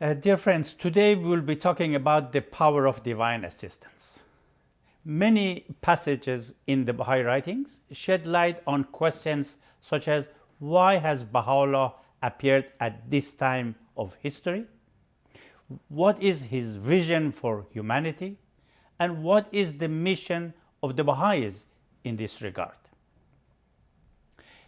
Dear friends, today we will be talking about the power of divine assistance. Many passages in the Baha'i writings shed light on questions such as why has Baha'u'llah appeared at this time of history? What is his vision for humanity? And what is the mission of the Baha'is in this regard?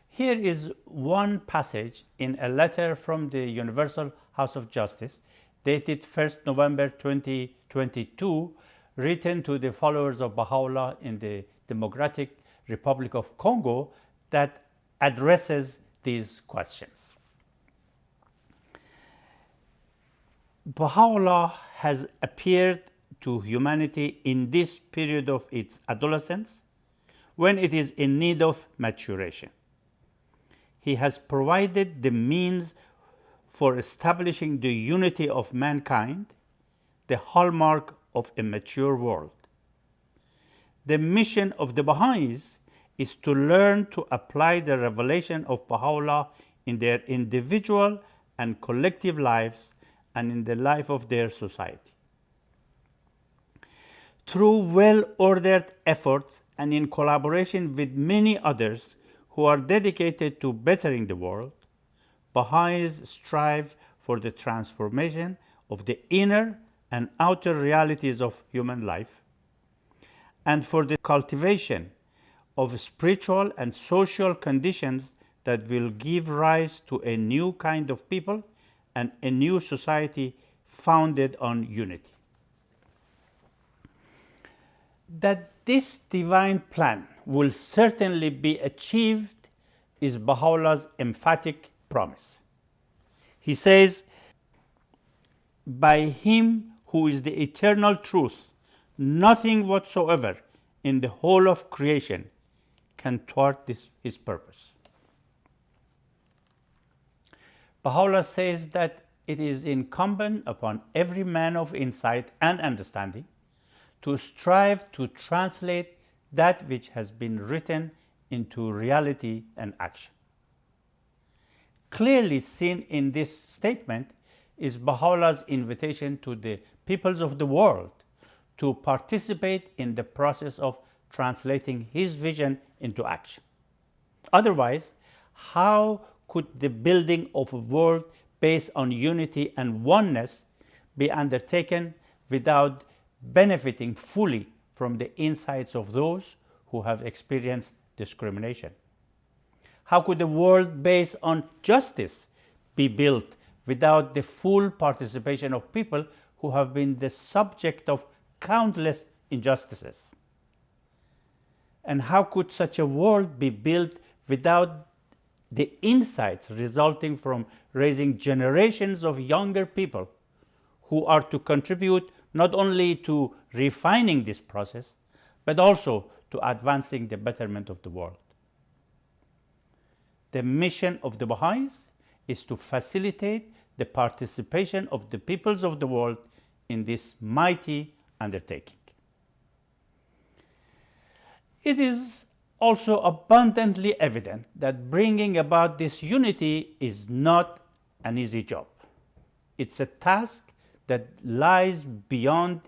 Here is one passage in a letter from the Universal House of Justice dated 1st November 2022, written to the followers of Baha'u'llah in the Democratic Republic of Congo, that addresses these questions. Baha'u'llah has appeared to humanity in this period of its adolescence, when it is in need of maturation. He has provided the means for establishing the unity of mankind, the hallmark of a mature world. The mission of the Baha'is is to learn to apply the revelation of Baha'u'llah in their individual and collective lives and in the life of their society. Through well-ordered efforts and in collaboration with many others who are dedicated to bettering the world, Baha'is strive for the transformation of the inner and outer realities of human life, and for the cultivation of spiritual and social conditions that will give rise to a new kind of people and a new society founded on unity. That this divine plan will certainly be achieved is Baha'u'llah's emphatic promise. He says, "By him who is the eternal truth, nothing whatsoever in the whole of creation can thwart his purpose." Baha'u'llah says that it is incumbent upon every man of insight and understanding to strive to translate that which has been written into reality and action. Clearly seen in this statement is Baha'u'llah's invitation to the peoples of the world to participate in the process of translating his vision into action. Otherwise, how could the building of a world based on unity and oneness be undertaken without benefiting fully from the insights of those who have experienced discrimination? How could a world based on justice be built without the full participation of people who have been the subject of countless injustices? And how could such a world be built without the insights resulting from raising generations of younger people who are to contribute not only to refining this process, but also to advancing the betterment of the world? The mission of the Baha'is is to facilitate the participation of the peoples of the world in this mighty undertaking. It is also abundantly evident that bringing about this unity is not an easy job. It's a task that lies beyond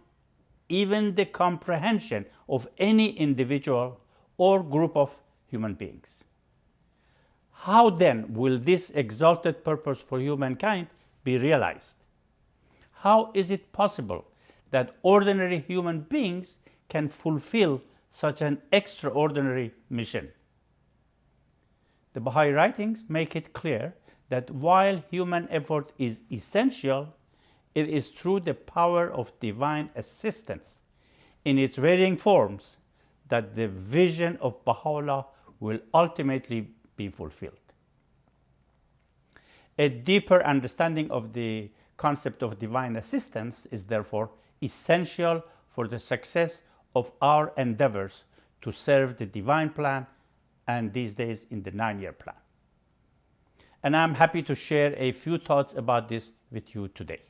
even the comprehension of any individual or group of human beings. How then will this exalted purpose for humankind be realized? How is it possible that ordinary human beings can fulfill such an extraordinary mission? The Baha'i writings make it clear that while human effort is essential, it is through the power of divine assistance in its varying forms that the vision of Baha'u'llah will ultimately be fulfilled. A deeper understanding of the concept of divine assistance is therefore essential for the success of our endeavors to serve the divine plan, and these days in the 9-year plan. And I'm happy to share a few thoughts about this with you today.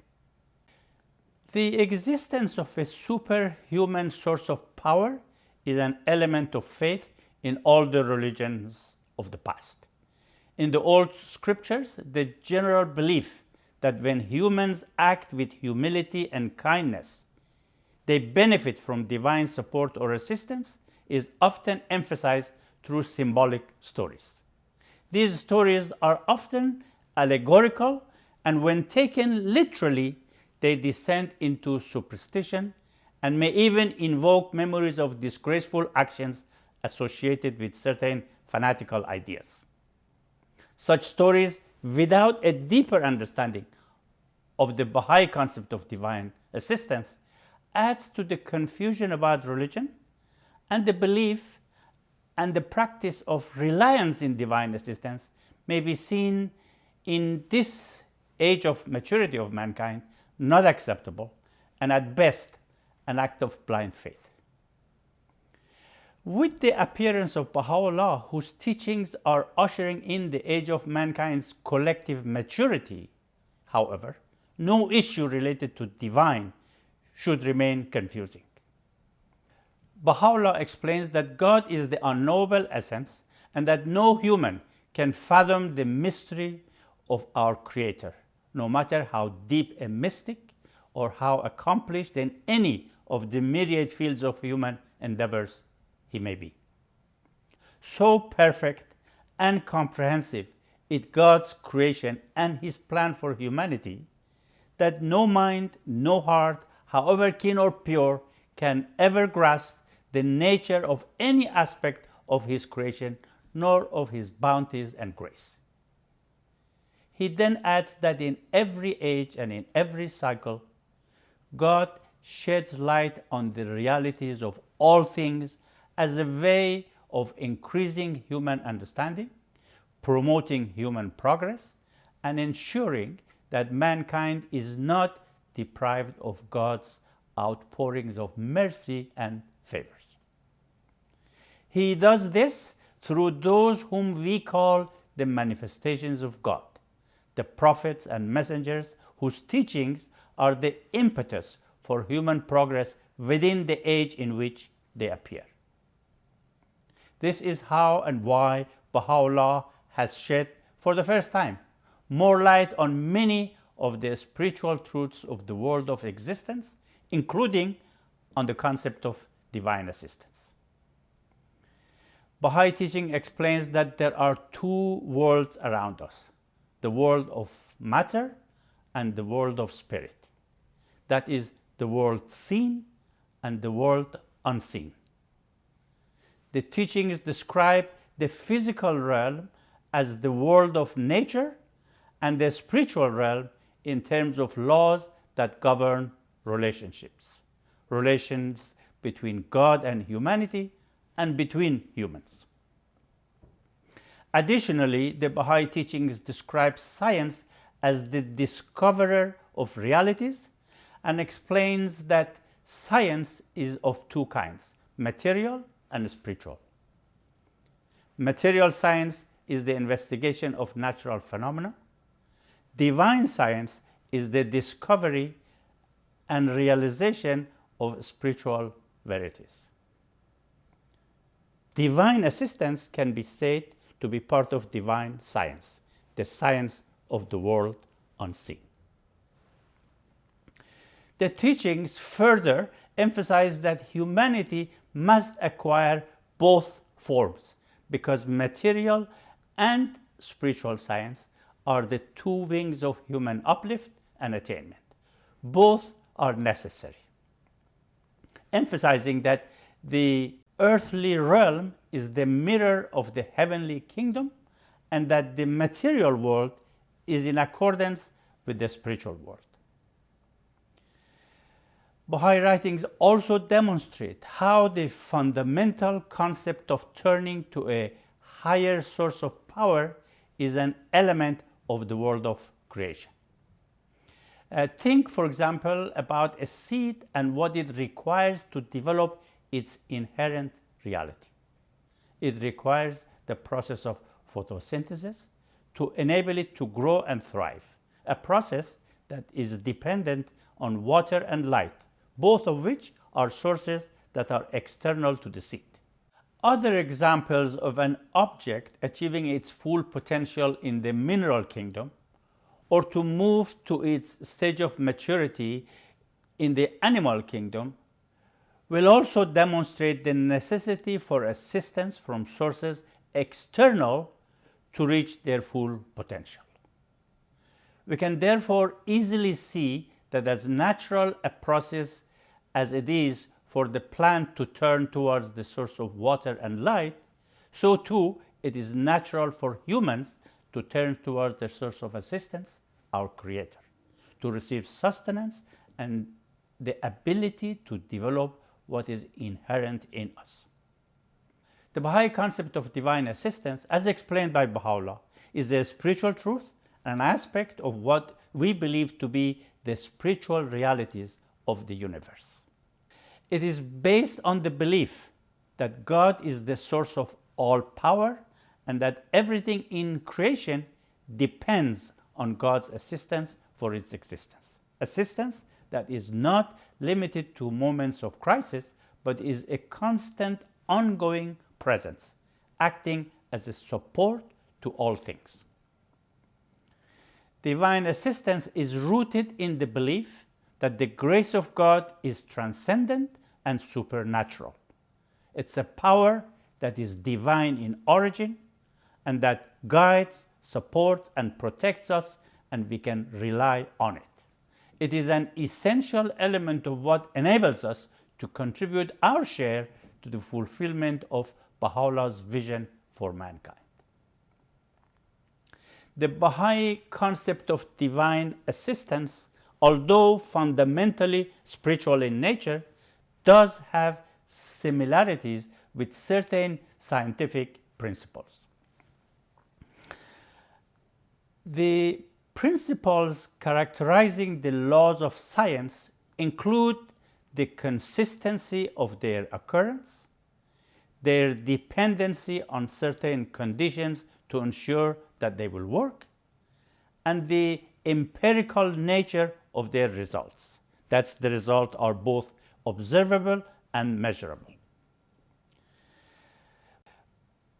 The existence of a superhuman source of power is an element of faith in all the religions of the past. In the old scriptures, the general belief that when humans act with humility and kindness, they benefit from divine support or assistance is often emphasized through symbolic stories. These stories are often allegorical, and when taken literally, they descend into superstition and may even invoke memories of disgraceful actions associated with certain fanatical ideas. Such stories, without a deeper understanding of the Baha'i concept of divine assistance, adds to the confusion about religion and the belief and the practice of reliance in divine assistance may be seen in this age of maturity of mankind not acceptable and at best an act of blind faith. With the appearance of Baha'u'llah, whose teachings are ushering in the age of mankind's collective maturity, however, no issue related to divine should remain confusing. Baha'u'llah explains that God is the unknowable essence and that no human can fathom the mystery of our Creator, no matter how deep a mystic or how accomplished in any of the myriad fields of human endeavors he may be. So perfect and comprehensive is God's creation and his plan for humanity that no mind, no heart, however keen or pure, can ever grasp the nature of any aspect of his creation, nor of his bounties and grace. He then adds that in every age and in every cycle, God sheds light on the realities of all things as a way of increasing human understanding, promoting human progress, and ensuring that mankind is not deprived of God's outpourings of mercy and favors. He does this through those whom we call the manifestations of God, the prophets and messengers whose teachings are the impetus for human progress within the age in which they appear. This is how and why Baha'u'llah has shed, for the first time, more light on many of the spiritual truths of the world of existence, including on the concept of divine assistance. Baha'i teaching explains that there are two worlds around us, the world of matter and the world of spirit. That is, the world seen and the world unseen. The teachings describe the physical realm as the world of nature and the spiritual realm in terms of laws that govern relationships, relations between God and humanity and between humans. Additionally, the Baha'i teachings describe science as the discoverer of realities and explains that science is of two kinds, material and spiritual. Material science is the investigation of natural phenomena. Divine science is the discovery and realization of spiritual verities. Divine assistance can be said to be part of divine science, the science of the world unseen. The teachings further emphasize that humanity must acquire both forms because material and spiritual science are the two wings of human uplift and attainment. Both are necessary, emphasizing that the earthly realm is the mirror of the heavenly kingdom and that the material world is in accordance with the spiritual world. Baha'i writings also demonstrate how the fundamental concept of turning to a higher source of power is an element of the world of creation. Think, for example, about a seed and what it requires to develop its inherent reality. It requires the process of photosynthesis to enable it to grow and thrive, a process that is dependent on water and light, both of which are sources that are external to the seed. Other examples of an object achieving its full potential in the mineral kingdom or to move to its stage of maturity in the animal kingdom will also demonstrate the necessity for assistance from sources external to reach their full potential. We can therefore easily see that as natural a process as it is for the plant to turn towards the source of water and light, so too it is natural for humans to turn towards the source of assistance, our Creator, to receive sustenance and the ability to develop what is inherent in us. The Baha'i concept of divine assistance, as explained by Baha'u'llah, is a spiritual truth, an aspect of what we believe to be the spiritual realities of the universe. It is based on the belief that God is the source of all power and that everything in creation depends on God's assistance for its existence. Assistance that is not limited to moments of crisis, but is a constant, ongoing presence, acting as a support to all things. Divine assistance is rooted in the belief that the grace of God is transcendent and supernatural. It's a power that is divine in origin and that guides, supports, and protects us, and we can rely on it. It is an essential element of what enables us to contribute our share to the fulfillment of Baha'u'llah's vision for mankind. The Baha'i concept of divine assistance, although fundamentally spiritual in nature, does have similarities with certain scientific principles. The principles characterizing the laws of science include the consistency of their occurrence, their dependency on certain conditions to ensure that they will work, and the empirical nature of their results. That's the result are both observable and measurable.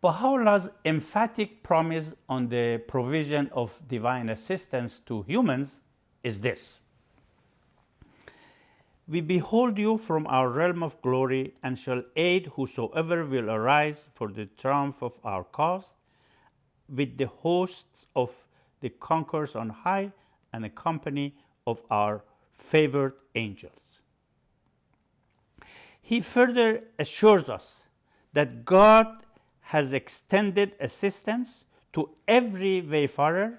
Baha'u'llah's emphatic promise on the provision of divine assistance to humans is this: we behold you from our realm of glory and shall aid whosoever will arise for the triumph of our cause with the hosts of the conquerors on high and a company of our favored angels. He further assures us that God has extended assistance to every wayfarer,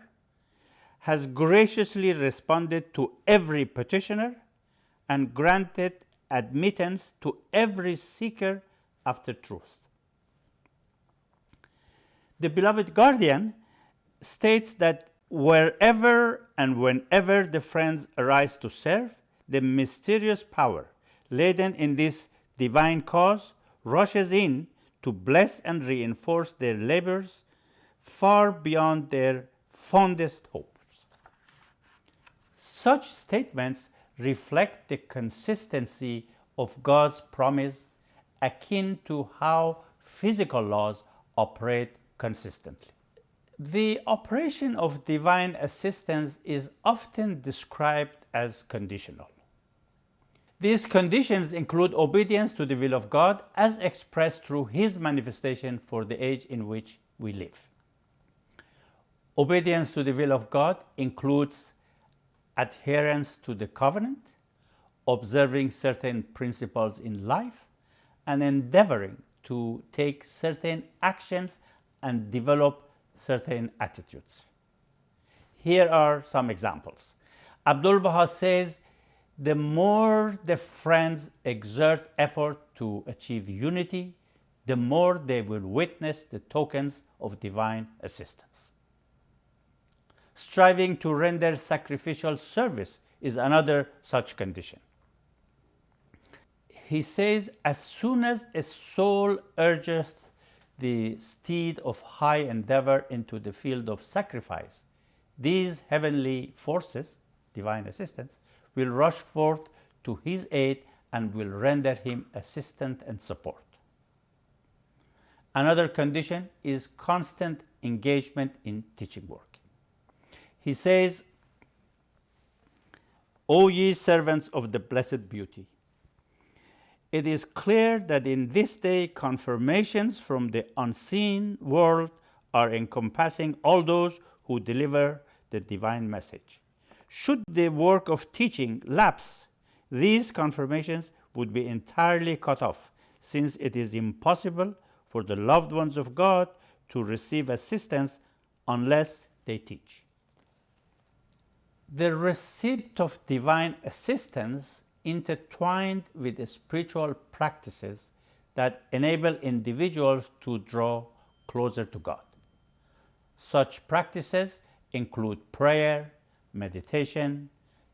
has graciously responded to every petitioner, and granted admittance to every seeker after truth. The beloved guardian states that wherever and whenever the friends arise to serve, the mysterious power laden in this divine cause rushes in to bless and reinforce their labors far beyond their fondest hopes. Such statements reflect the consistency of God's promise, akin to how physical laws operate consistently. The operation of divine assistance is often described as conditional. These conditions include obedience to the will of God as expressed through His manifestation for the age in which we live. Obedience to the will of God includes adherence to the covenant, observing certain principles in life, and endeavoring to take certain actions and develop certain attitudes. Here are some examples. Abdul Baha says, the more the friends exert effort to achieve unity, the more they will witness the tokens of divine assistance. Striving to render sacrificial service is another such condition. He says, as soon as a soul urgeth the steed of high endeavor into the field of sacrifice, these heavenly forces, divine assistance, will rush forth to his aid and will render him assistance and support. Another condition is constant engagement in teaching work. He says, O ye servants of the blessed beauty. It is clear that in this day confirmations from the unseen world are encompassing all those who deliver the divine message. Should the work of teaching lapse, these confirmations would be entirely cut off, since it is impossible for the loved ones of God to receive assistance unless they teach. The receipt of divine assistance intertwined with the spiritual practices that enable individuals to draw closer to God. Such practices include prayer, meditation,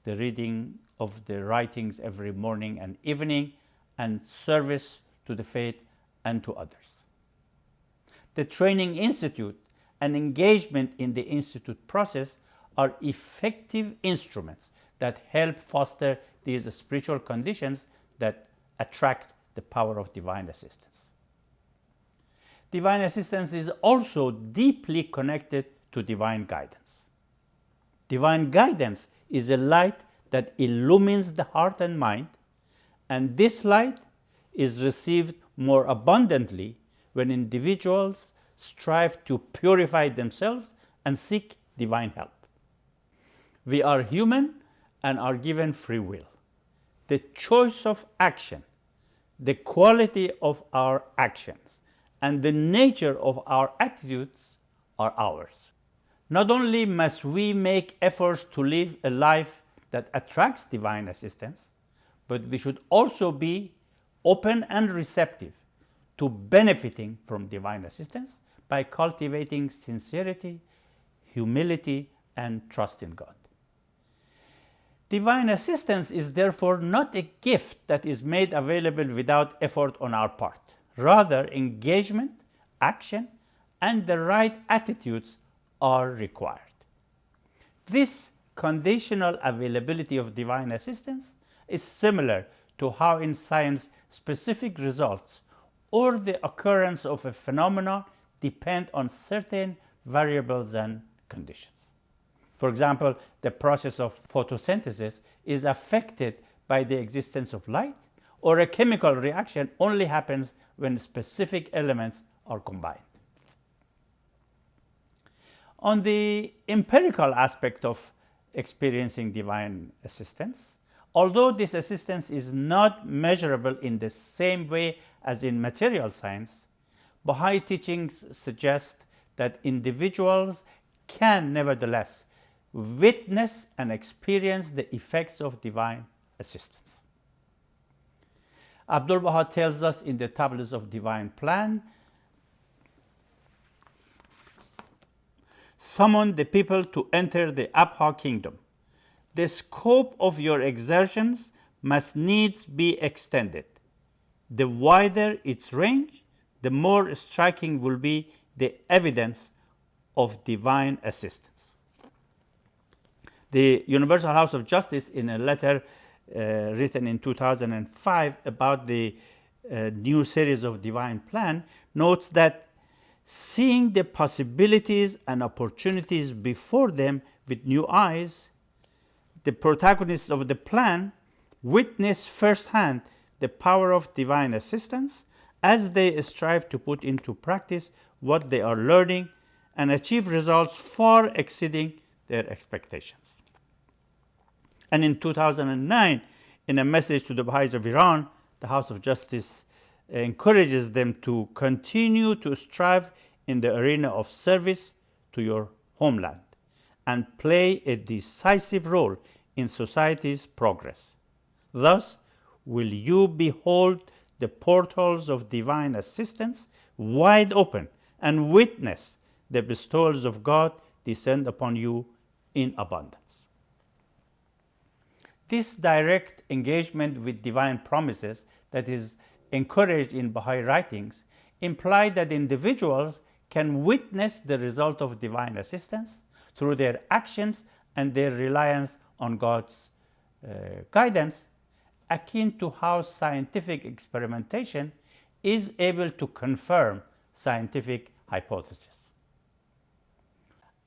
the reading of the writings every morning and evening, and service to the faith and to others. The Training Institute and engagement in the Institute process are effective instruments that help foster these spiritual conditions that attract the power of divine assistance. Divine assistance is also deeply connected to divine guidance. Divine guidance is a light that illumines the heart and mind, and this light is received more abundantly when individuals strive to purify themselves and seek divine help. We are human and are given free will. The choice of action, the quality of our actions, and the nature of our attitudes are ours. Not only must we make efforts to live a life that attracts divine assistance, but we should also be open and receptive to benefiting from divine assistance by cultivating sincerity, humility, and trust in God. Divine assistance is therefore not a gift that is made available without effort on our part. Rather, engagement, action, and the right attitudes are required. This conditional availability of divine assistance is similar to how in science specific results or the occurrence of a phenomenon depend on certain variables and conditions. For example, the process of photosynthesis is affected by the existence of light, or a chemical reaction only happens when specific elements are combined. On the empirical aspect of experiencing divine assistance, although this assistance is not measurable in the same way as in material science, Baha'i teachings suggest that individuals can nevertheless witness and experience the effects of divine assistance. Abdul Baha tells us in the Tablets of Divine Plan, summon the people to enter the Abha kingdom. The scope of your exertions must needs be extended. The wider its range, the more striking will be the evidence of divine assistance. The Universal House of Justice, in a letter written in 2005 about the new series of Divine Plan, notes that seeing the possibilities and opportunities before them with new eyes, the protagonists of the plan witness firsthand the power of divine assistance as they strive to put into practice what they are learning and achieve results far exceeding their expectations. And in 2009, in a message to the Bahá'ís of Iran, the House of Justice encourages them to continue to strive in the arena of service to your homeland and play a decisive role in society's progress. Thus, will you behold the portals of divine assistance wide open and witness the bestowals of God descend upon you in abundance. This direct engagement with divine promises that is encouraged in Baha'i writings imply that individuals can witness the result of divine assistance through their actions and their reliance on God's guidance, akin to how scientific experimentation is able to confirm scientific hypotheses.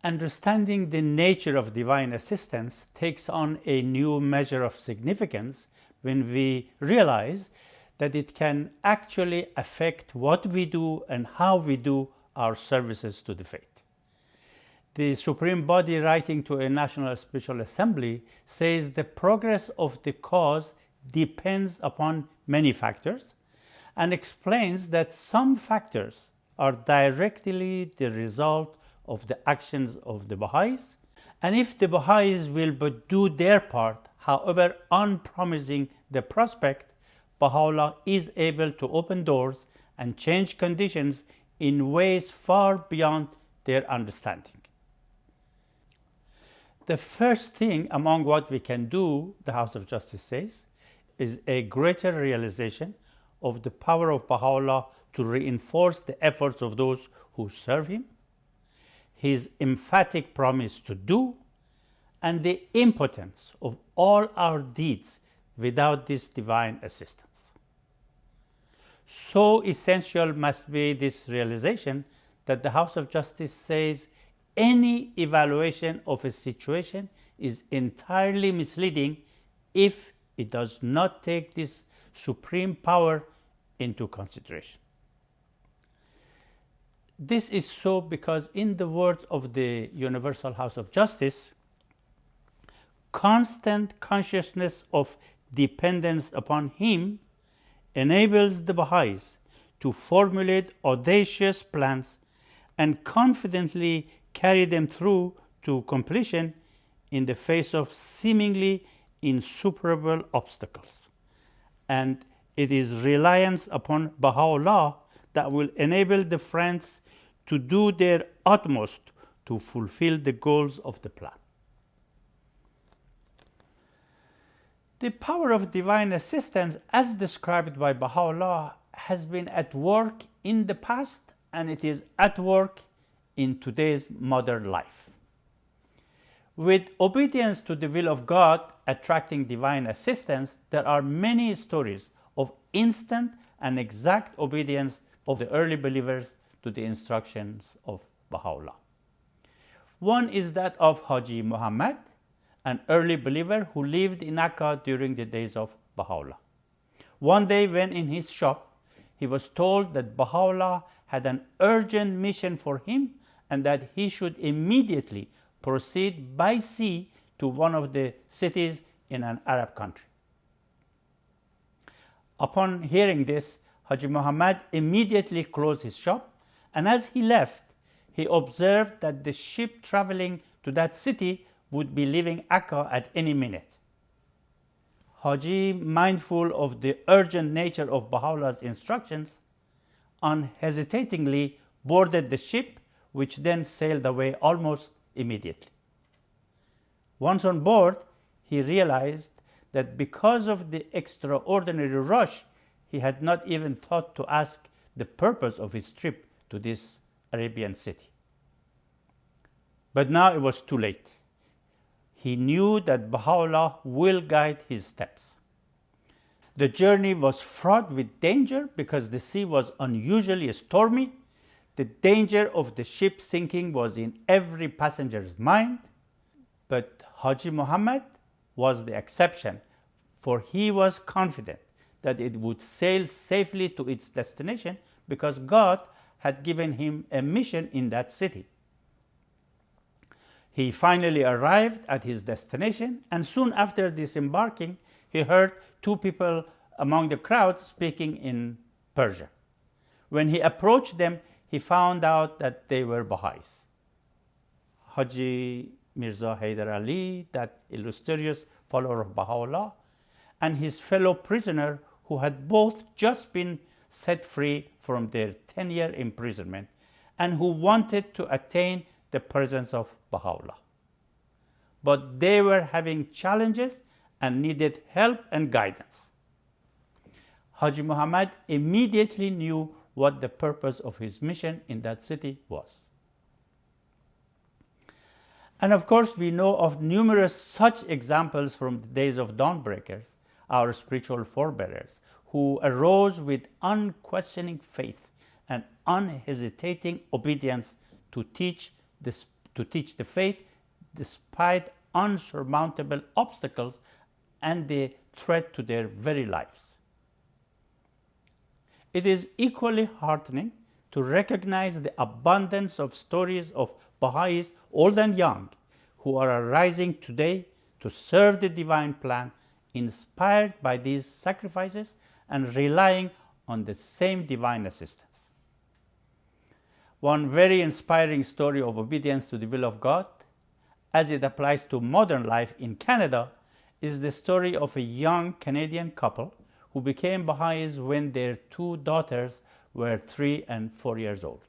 Understanding the nature of divine assistance takes on a new measure of significance when we realize that it can actually affect what we do and how we do our services to the faith. The Supreme Body, writing to a National Spiritual Assembly, says the progress of the cause depends upon many factors, and explains that some factors are directly the result of the actions of the Bahá'ís, and if the Bahá'ís will but do their part, however unpromising the prospect, Baha'u'llah is able to open doors and change conditions in ways far beyond their understanding. The first thing among what we can do, the House of Justice says, is a greater realization of the power of Baha'u'llah to reinforce the efforts of those who serve him, his emphatic promise to do, and the impotence of all our deeds without this divine assistance. So essential must be this realization that the House of Justice says any evaluation of a situation is entirely misleading if it does not take this supreme power into consideration. This is so because, in the words of the Universal House of Justice, constant consciousness of dependence upon him enables the Bahá'ís to formulate audacious plans and confidently carry them through to completion in the face of seemingly insuperable obstacles. And it is reliance upon Baha'u'llah that will enable the Friends to do their utmost to fulfill the goals of the plan. The power of divine assistance, as described by Baha'u'llah, has been at work in the past, and it is at work in today's modern life. With obedience to the will of God attracting divine assistance, there are many stories of instant and exact obedience of the early believers to the instructions of Baha'u'llah. One is that of Haji Muhammad, an early believer who lived in Akka during the days of Baha'u'llah. One day, when in his shop, he was told that Baha'u'llah had an urgent mission for him and that he should immediately proceed by sea to one of the cities in an Arab country. Upon hearing this, Haji Muhammad immediately closed his shop, and as he left, he observed that the ship traveling to that city would be leaving Akka at any minute. Haji, mindful of the urgent nature of Baha'u'llah's instructions, unhesitatingly boarded the ship, which then sailed away almost immediately. Once on board, he realized that because of the extraordinary rush, he had not even thought to ask the purpose of his trip to this Arabian city. But now it was too late. He knew that Baha'u'llah will guide his steps. The journey was fraught with danger because the sea was unusually stormy. The danger of the ship sinking was in every passenger's mind. But Haji Muhammad was the exception, for he was confident that it would sail safely to its destination because God had given him a mission in that city. He finally arrived at his destination, and soon after disembarking, he heard two people among the crowd speaking in Persian. When he approached them, he found out that they were Bahá'ís. Haji Mirza Haydar Ali, that illustrious follower of Baha'u'llah, and his fellow prisoner, who had both just been set free from their 10-year imprisonment and who wanted to attain the presence of Baha'u'llah. But they were having challenges and needed help and guidance. Haji Muhammad immediately knew what the purpose of his mission in that city was. And of course, we know of numerous such examples from the days of dawnbreakers, our spiritual forebears, who arose with unquestioning faith and unhesitating obedience to teach to teach the faith despite unsurmountable obstacles and the threat to their very lives. It is equally heartening to recognize the abundance of stories of Bahá'ís, old and young, who are arising today to serve the divine plan, inspired by these sacrifices and relying on the same divine assistance. One very inspiring story of obedience to the will of God, as it applies to modern life in Canada, is the story of a young Canadian couple who became Bahá'ís when their two daughters were 3 and 4 years old.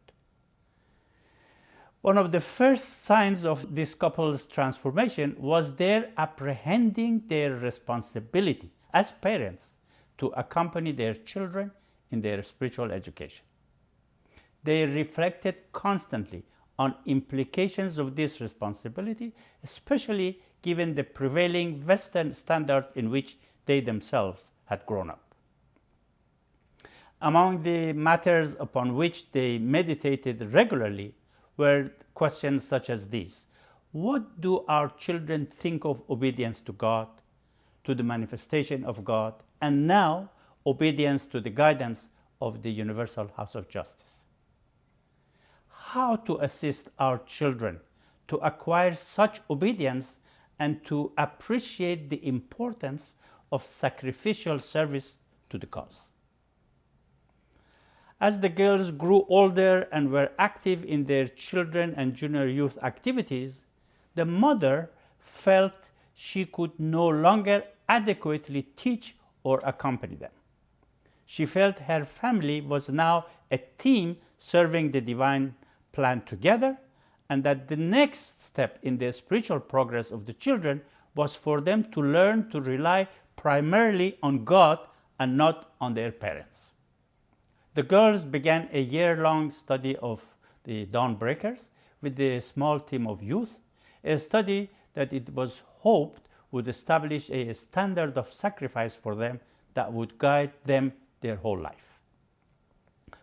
One of the first signs of this couple's transformation was their apprehending their responsibility as parents to accompany their children in their spiritual education. They reflected constantly on implications of this responsibility, especially given the prevailing Western standards in which they themselves had grown up. Among the matters upon which they meditated regularly were questions such as these: what do our children think of obedience to God, to the manifestation of God, and now obedience to the guidance of the Universal House of Justice? How to assist our children to acquire such obedience and to appreciate the importance of sacrificial service to the cause. As the girls grew older and were active in their children and junior youth activities, the mother felt she could no longer adequately teach or accompany them. She felt her family was now a team serving the divine plan together, and that the next step in the spiritual progress of the children was for them to learn to rely primarily on God and not on their parents. The girls began a year-long study of the Dawnbreakers with a small team of youth, a study that it was hoped would establish a standard of sacrifice for them that would guide them their whole life.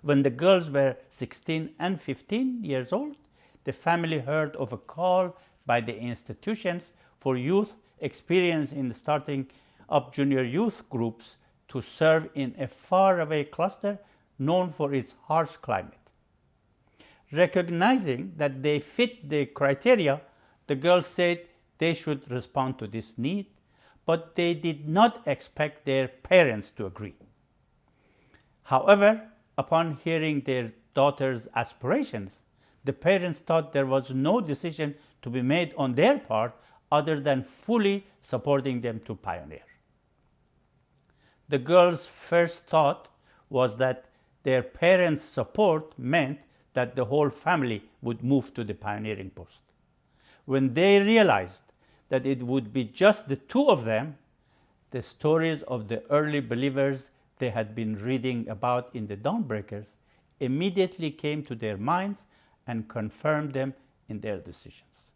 When the girls were 16 and 15 years old, the family heard of a call by the institutions for youth experienced in starting up junior youth groups to serve in a faraway cluster known for its harsh climate. Recognizing that they fit the criteria, the girls said they should respond to this need, but they did not expect their parents to agree. However, upon hearing their daughters' aspirations, the parents thought there was no decision to be made on their part other than fully supporting them to pioneer. The girls' first thought was that their parents' support meant that the whole family would move to the pioneering post. When they realized that it would be just the two of them, the stories of the early believers they had been reading about in the Dawnbreakers immediately came to their minds and confirmed them in their decisions.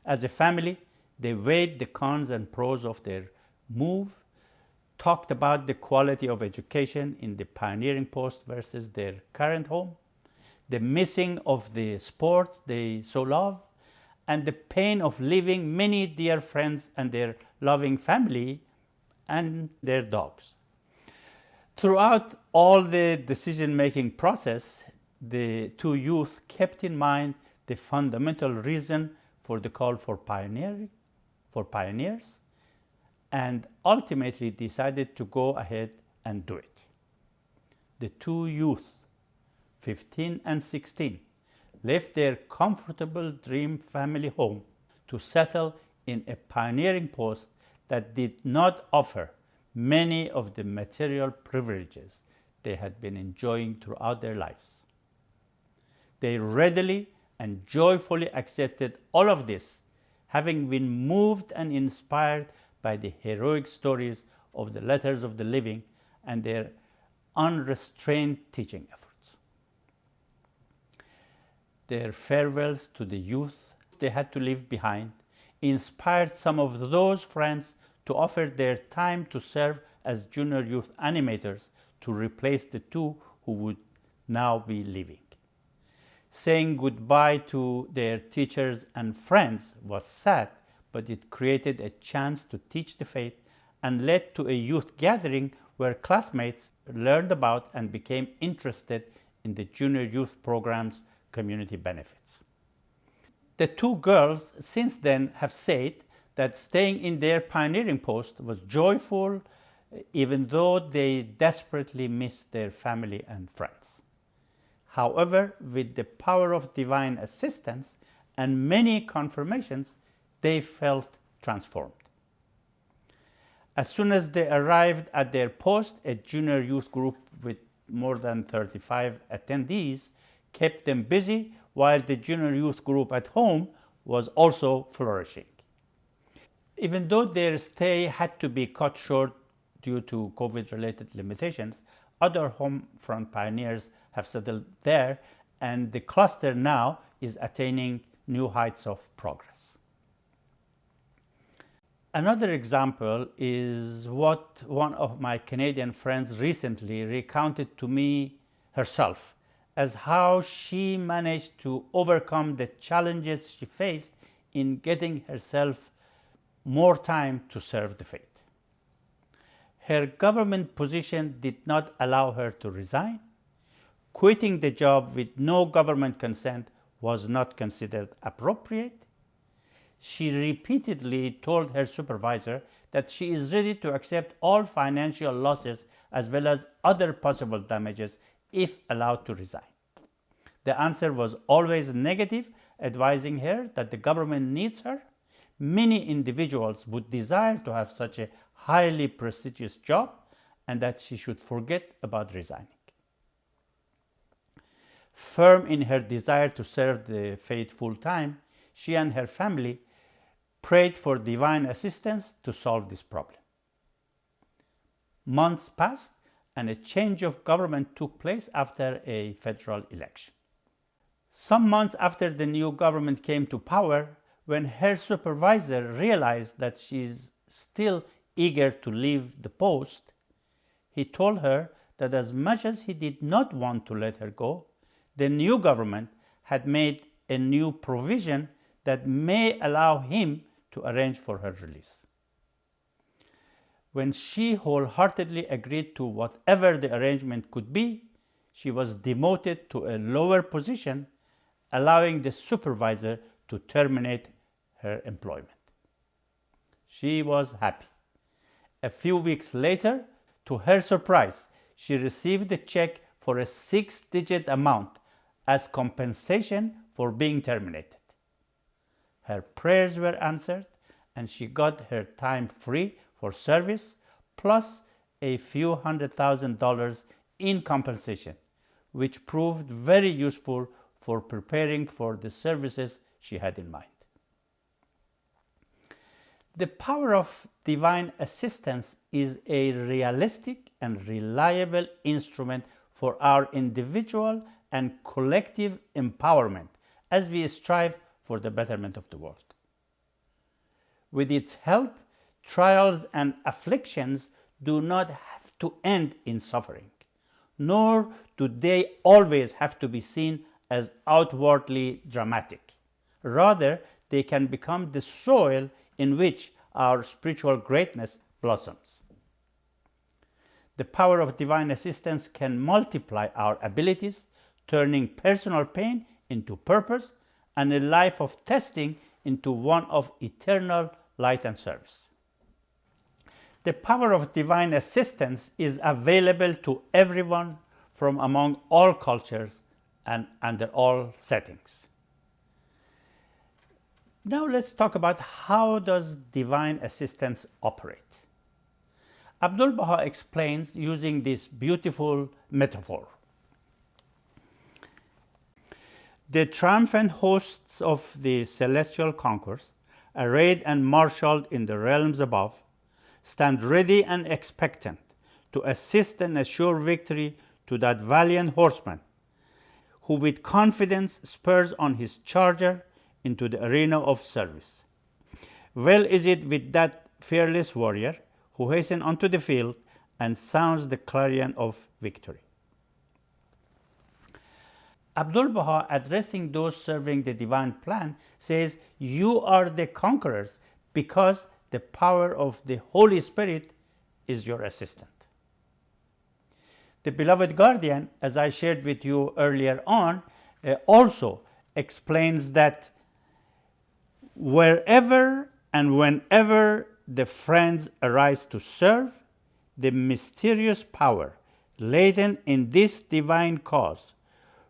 As a family, they weighed the cons and pros of their move, talked about the quality of education in the pioneering post versus their current home, the missing of the sports they so love, and the pain of leaving many dear friends and their loving family and their dogs. Throughout all the decision-making process, the two youth kept in mind the fundamental reason for the call for pioneers, and ultimately decided to go ahead and do it. The two youth, 15 and 16, left their comfortable dream family home to settle in a pioneering post that did not offer many of the material privileges they had been enjoying throughout their lives. They readily and joyfully accepted all of this, having been moved and inspired by the heroic stories of the Letters of the Living and their unrestrained teaching efforts. Their farewells to the youth they had to leave behind inspired some of those friends to offer their time to serve as junior youth animators to replace the two who would now be leaving. Saying goodbye to their teachers and friends was sad, but it created a chance to teach the faith and led to a youth gathering where classmates learned about and became interested in the junior youth program's community benefits. The two girls since then have said that staying in their pioneering post was joyful, even though they desperately missed their family and friends. However, with the power of divine assistance and many confirmations, they felt transformed. As soon as they arrived at their post, a junior youth group with more than 35 attendees kept them busy, while the junior youth group at home was also flourishing. Even though their stay had to be cut short due to COVID-related limitations, other home front pioneers have settled there, and the cluster now is attaining new heights of progress. Another example is what one of my Canadian friends recently recounted to me herself, as how she managed to overcome the challenges she faced in getting herself more time to serve the faith. Her government position did not allow her to resign. Quitting the job with no government consent was not considered appropriate. She repeatedly told her supervisor that she is ready to accept all financial losses as well as other possible damages if allowed to resign. The answer was always negative, advising her that the government needs her. Many individuals would desire to have such a highly prestigious job, and that she should forget about resigning. Firm in her desire to serve the faith full time, she and her family prayed for divine assistance to solve this problem. Months passed, and a change of government took place after a federal election. Some months after the new government came to power, when her supervisor realized that she is still eager to leave the post, he told her that as much as he did not want to let her go, the new government had made a new provision that may allow him to arrange for her release. When she wholeheartedly agreed to whatever the arrangement could be, she was demoted to a lower position, allowing the supervisor to terminate her employment. She was happy. A few weeks later, to her surprise, she received a check for a 6-digit amount as compensation for being terminated. Her prayers were answered, and she got her time free for service, plus a few $100,000 in compensation, which proved very useful for preparing for the services she had in mind. The power of divine assistance is a realistic and reliable instrument for our individual and collective empowerment as we strive for the betterment of the world. With its help, trials and afflictions do not have to end in suffering, nor do they always have to be seen as outwardly dramatic. Rather, they can become the soil in which our spiritual greatness blossoms. The power of divine assistance can multiply our abilities, turning personal pain into purpose and a life of testing into one of eternal light and service. The power of divine assistance is available to everyone from among all cultures and under all settings. Now let's talk about how does divine assistance operate. Abdul Baha explains using this beautiful metaphor. The triumphant hosts of the celestial conquerors, arrayed and marshaled in the realms above, stand ready and expectant to assist and assure victory to that valiant horseman, who with confidence spurs on his charger into the arena of service. Well is it with that fearless warrior who hastens onto the field and sounds the clarion of victory. Abdul Baha, addressing those serving the divine plan, says, "You are the conquerors because the power of the Holy Spirit is your assistant." The beloved guardian, as I shared with you earlier on, also explains that wherever and whenever the friends arise to serve, the mysterious power latent in this divine cause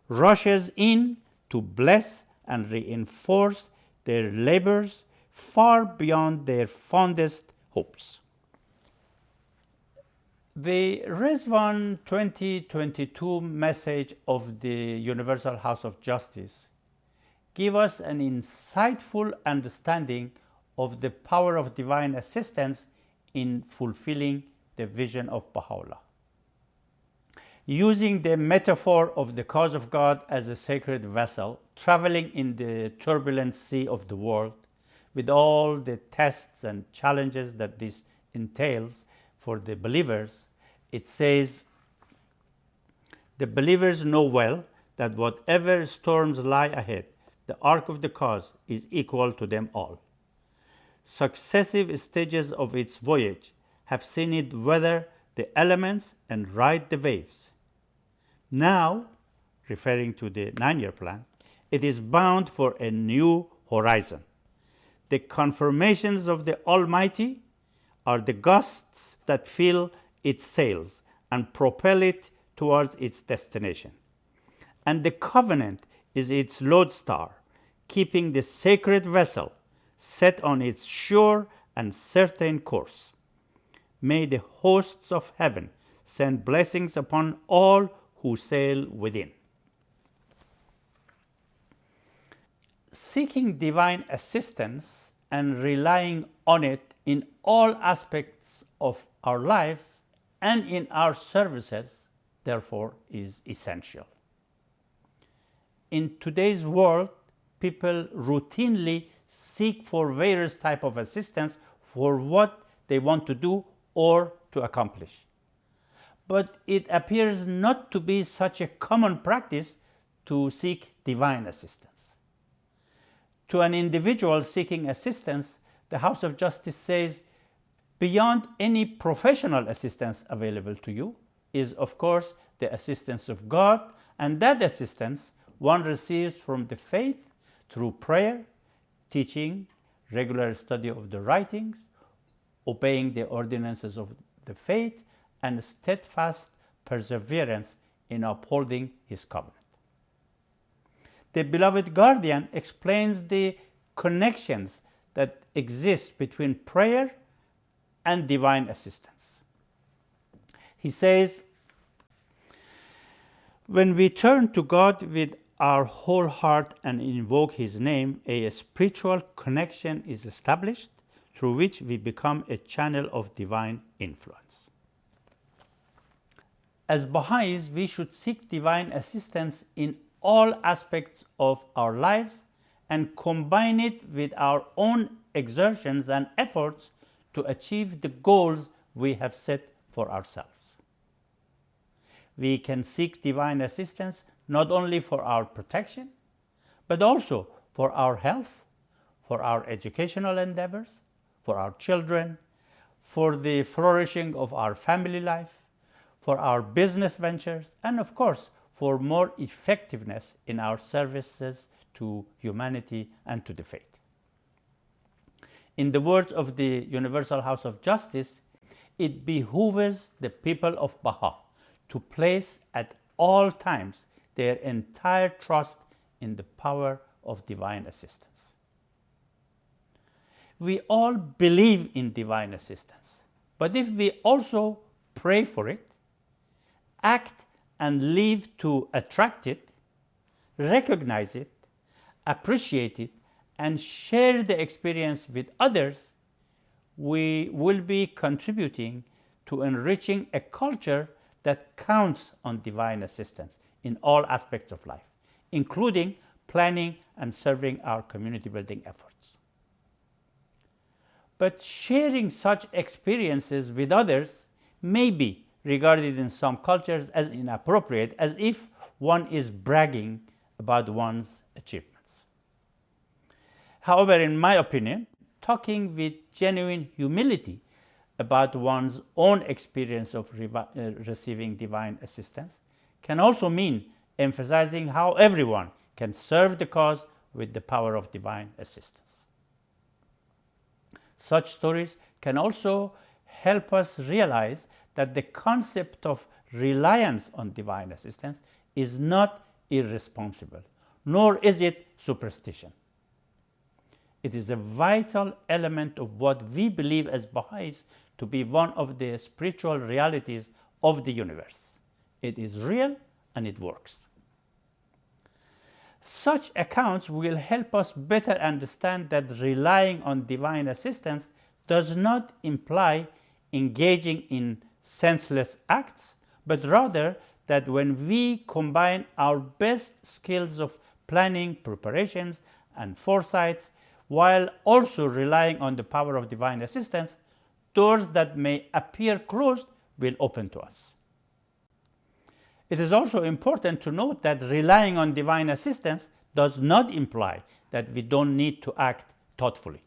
rushes in to bless and reinforce their labors far beyond their fondest hopes. The Rizwan 2022 message of the Universal House of Justice gives us an insightful understanding of the power of divine assistance in fulfilling the vision of Baha'u'llah. Using the metaphor of the cause of God as a sacred vessel traveling in the turbulent sea of the world, with all the tests and challenges that this entails for the believers, it says, "The believers know well that whatever storms lie ahead, the arc of the cause is equal to them all. Successive stages of its voyage have seen it weather the elements and ride the waves. Now," referring to the 9-year plan, "it is bound for a new horizon. The confirmations of the Almighty are the gusts that fill its sails and propel it towards its destination. And the covenant is its lodestar, keeping the sacred vessel set on its sure and certain course. May the hosts of heaven send blessings upon all who sail within." Seeking divine assistance and relying on it in all aspects of our lives and in our services, therefore, is essential. In today's world, people routinely seek for various types of assistance for what they want to do or to accomplish. But it appears not to be such a common practice to seek divine assistance. To an individual seeking assistance, the House of Justice says, beyond any professional assistance available to you is, of course, the assistance of God, and that assistance one receives from the faith through prayer, teaching, regular study of the writings, obeying the ordinances of the faith, and steadfast perseverance in upholding his covenant. The beloved guardian explains the connections that exist between prayer and divine assistance. He says, "When we turn to God with our whole heart and invoke his name, a spiritual connection is established through which we become a channel of divine influence." As Bahá'ís, we should seek divine assistance in all aspects of our lives and combine it with our own exertions and efforts to achieve the goals we have set for ourselves. We can seek divine assistance not only for our protection, but also for our health, for our educational endeavors, for our children, for the flourishing of our family life, for our business ventures, and of course, for more effectiveness in our services to humanity and to the faith. In the words of the Universal House of Justice, it behooves the people of Baha to place at all times their entire trust in the power of divine assistance. We all believe in divine assistance, but if we also pray for it, act and live to attract it, recognize it, appreciate it, and share the experience with others, we will be contributing to enriching a culture that counts on divine assistance in all aspects of life, including planning and serving our community building efforts. But sharing such experiences with others may be regarded in some cultures as inappropriate, as if one is bragging about one's achievements. However, in my opinion, talking with genuine humility about one's own experience of receiving divine assistance can also mean emphasizing how everyone can serve the cause with the power of divine assistance. Such stories can also help us realize that the concept of reliance on divine assistance is not irresponsible, nor is it superstition. It is a vital element of what we believe as Bahá'ís to be one of the spiritual realities of the universe. It is real and it works. Such accounts will help us better understand that relying on divine assistance does not imply engaging in senseless acts, but rather that when we combine our best skills of planning, preparations, and foresights, while also relying on the power of divine assistance, doors that may appear closed will open to us. It is also important to note that relying on divine assistance does not imply that we don't need to act thoughtfully.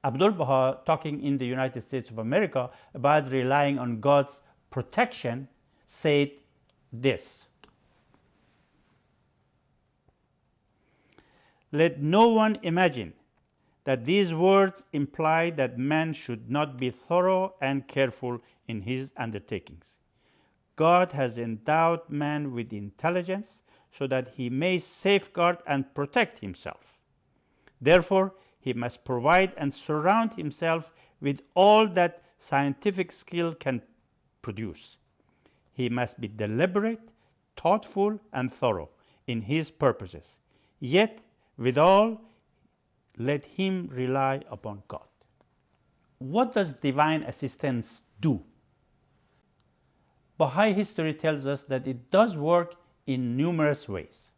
Abdu'l-Baha, talking in the United States of America about relying on God's protection, said this: "Let no one imagine that these words imply that man should not be thorough and careful in his undertakings. God has endowed man with intelligence so that he may safeguard and protect himself. Therefore, he must provide and surround himself with all that scientific skill can produce. He must be deliberate, thoughtful, and thorough in his purposes. Yet, withal, let him rely upon God." What does divine assistance do? Bahá'í history tells us that it does work in numerous ways.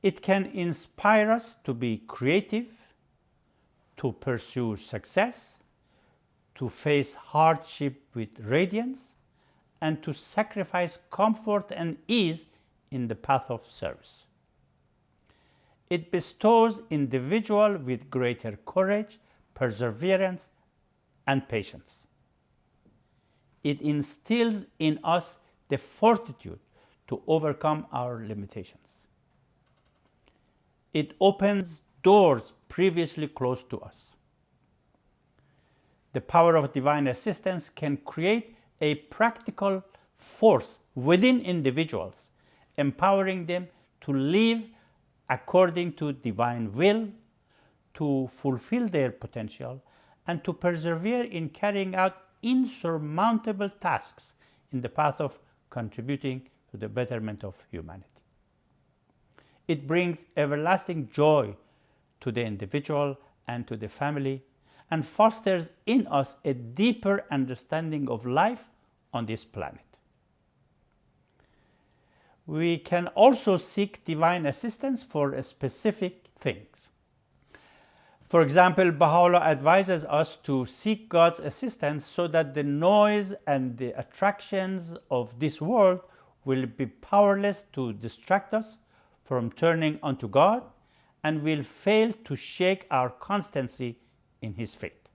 It can inspire us to be creative, to pursue success, to face hardship with radiance, and to sacrifice comfort and ease in the path of service. It bestows individual with greater courage, perseverance, and patience. It instills in us the fortitude to overcome our limitations. It opens doors previously closed to us. The power of divine assistance can create a practical force within individuals, empowering them to live according to divine will, to fulfill their potential, and to persevere in carrying out insurmountable tasks in the path of contributing to the betterment of humanity. It brings everlasting joy to the individual and to the family, and fosters in us a deeper understanding of life on this planet. We can also seek divine assistance for specific things. For example, Baha'u'llah advises us to seek God's assistance so that the noise and the attractions of this world will be powerless to distract us from turning unto God, and will fail to shake our constancy in His faith.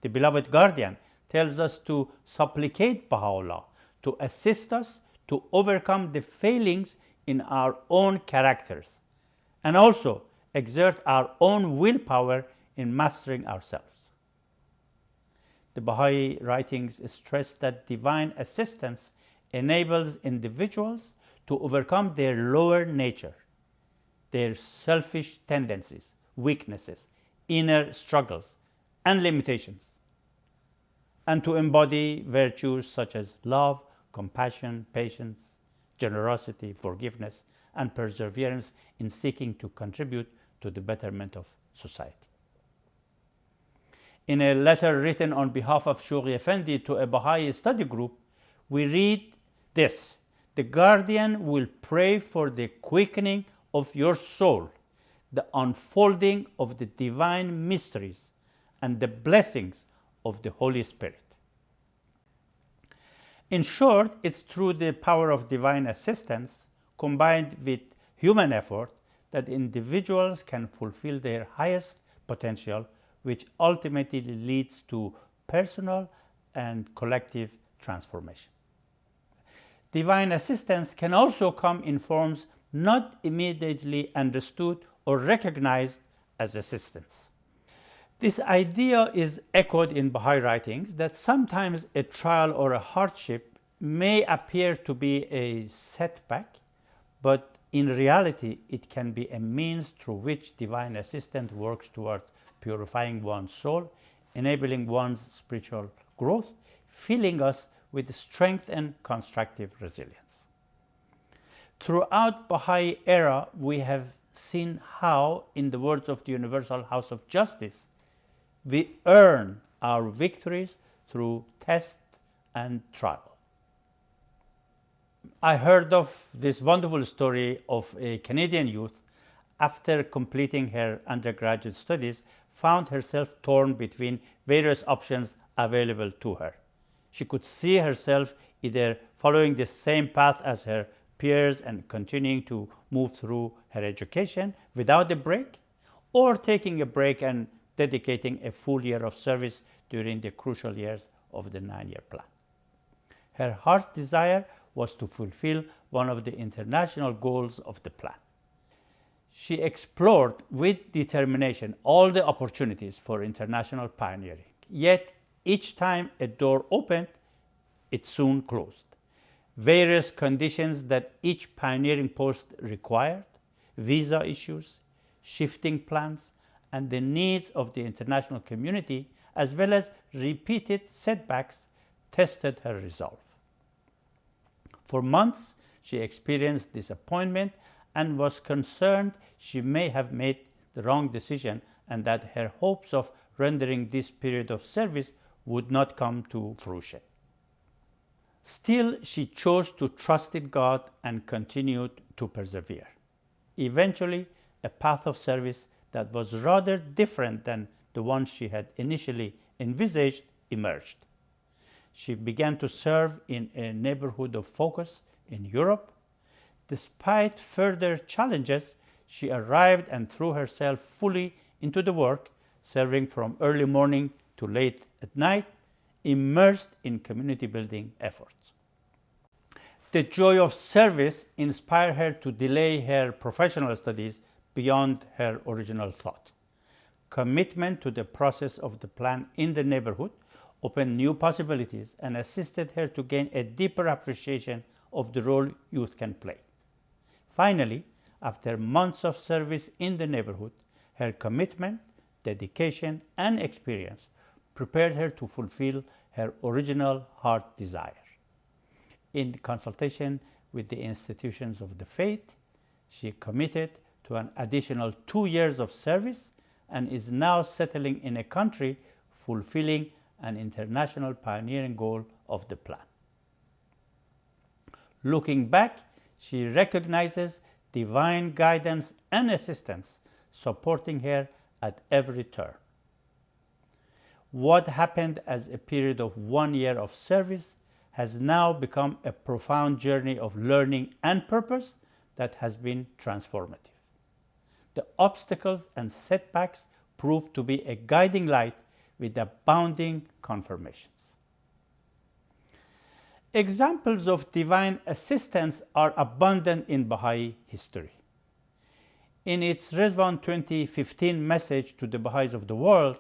The beloved guardian tells us to supplicate Baha'u'llah to assist us to overcome the failings in our own characters, and also exert our own willpower in mastering ourselves. The Bahá'í writings stress that divine assistance enables individuals to overcome their lower nature, their selfish tendencies, weaknesses, inner struggles, and limitations, and to embody virtues such as love, compassion, patience, generosity, forgiveness, and perseverance in seeking to contribute to the betterment of society. In a letter written on behalf of Shoghi Effendi to a Bahá'í study group, we read this: "The guardian will pray for the quickening of your soul, the unfolding of the divine mysteries, and the blessings of the Holy Spirit." In short, it's through the power of divine assistance, combined with human effort, that individuals can fulfill their highest potential, which ultimately leads to personal and collective transformation. Divine assistance can also come in forms not immediately understood or recognized as assistance. This idea is echoed in Baha'i writings that sometimes a trial or a hardship may appear to be a setback, but in reality it can be a means through which divine assistance works towards purifying one's soul, enabling one's spiritual growth, filling us with strength and constructive resilience. Throughout Baha'i era, we have seen how, in the words of the Universal House of Justice, we earn our victories through test and trial. I heard of this wonderful story of a Canadian youth after completing her undergraduate studies found herself torn between various options available to her. She could see herself either following the same path as her peers and continuing to move through her education without a break, or taking a break and dedicating a full year of service during the crucial years of the 9-year plan. Her heart's desire was to fulfill one of the international goals of the plan. She explored with determination all the opportunities for international pioneering, yet each time a door opened, it soon closed. Various conditions that each pioneering post required, visa issues, shifting plans, and the needs of the international community, as well as repeated setbacks, tested her resolve. For months, she experienced disappointment and was concerned she may have made the wrong decision and that her hopes of rendering this period of service would not come to fruition. Still, she chose to trust in God and continued to persevere. Eventually, a path of service that was rather different than the one she had initially envisaged emerged. She began to serve in a neighborhood of focus in Europe. Despite further challenges, she arrived and threw herself fully into the work, serving from early morning to late at night, immersed in community building efforts. The joy of service inspired her to delay her professional studies beyond her original thought. Commitment to the process of the plan in the neighborhood opened new possibilities and assisted her to gain a deeper appreciation of the role youth can play. Finally, after months of service in the neighborhood, her commitment, dedication, and experience prepared her to fulfill her original heart desire. In consultation with the institutions of the faith, she committed to an additional 2 years of service and is now settling in a country fulfilling an international pioneering goal of the plan. Looking back, she recognizes divine guidance and assistance supporting her at every turn. What happened as a period of 1 year of service has now become a profound journey of learning and purpose that has been transformative. The obstacles and setbacks proved to be a guiding light with abounding confirmations. Examples of divine assistance are abundant in Baha'i history. In its Rizwan 2015 message to the Baha'is of the world,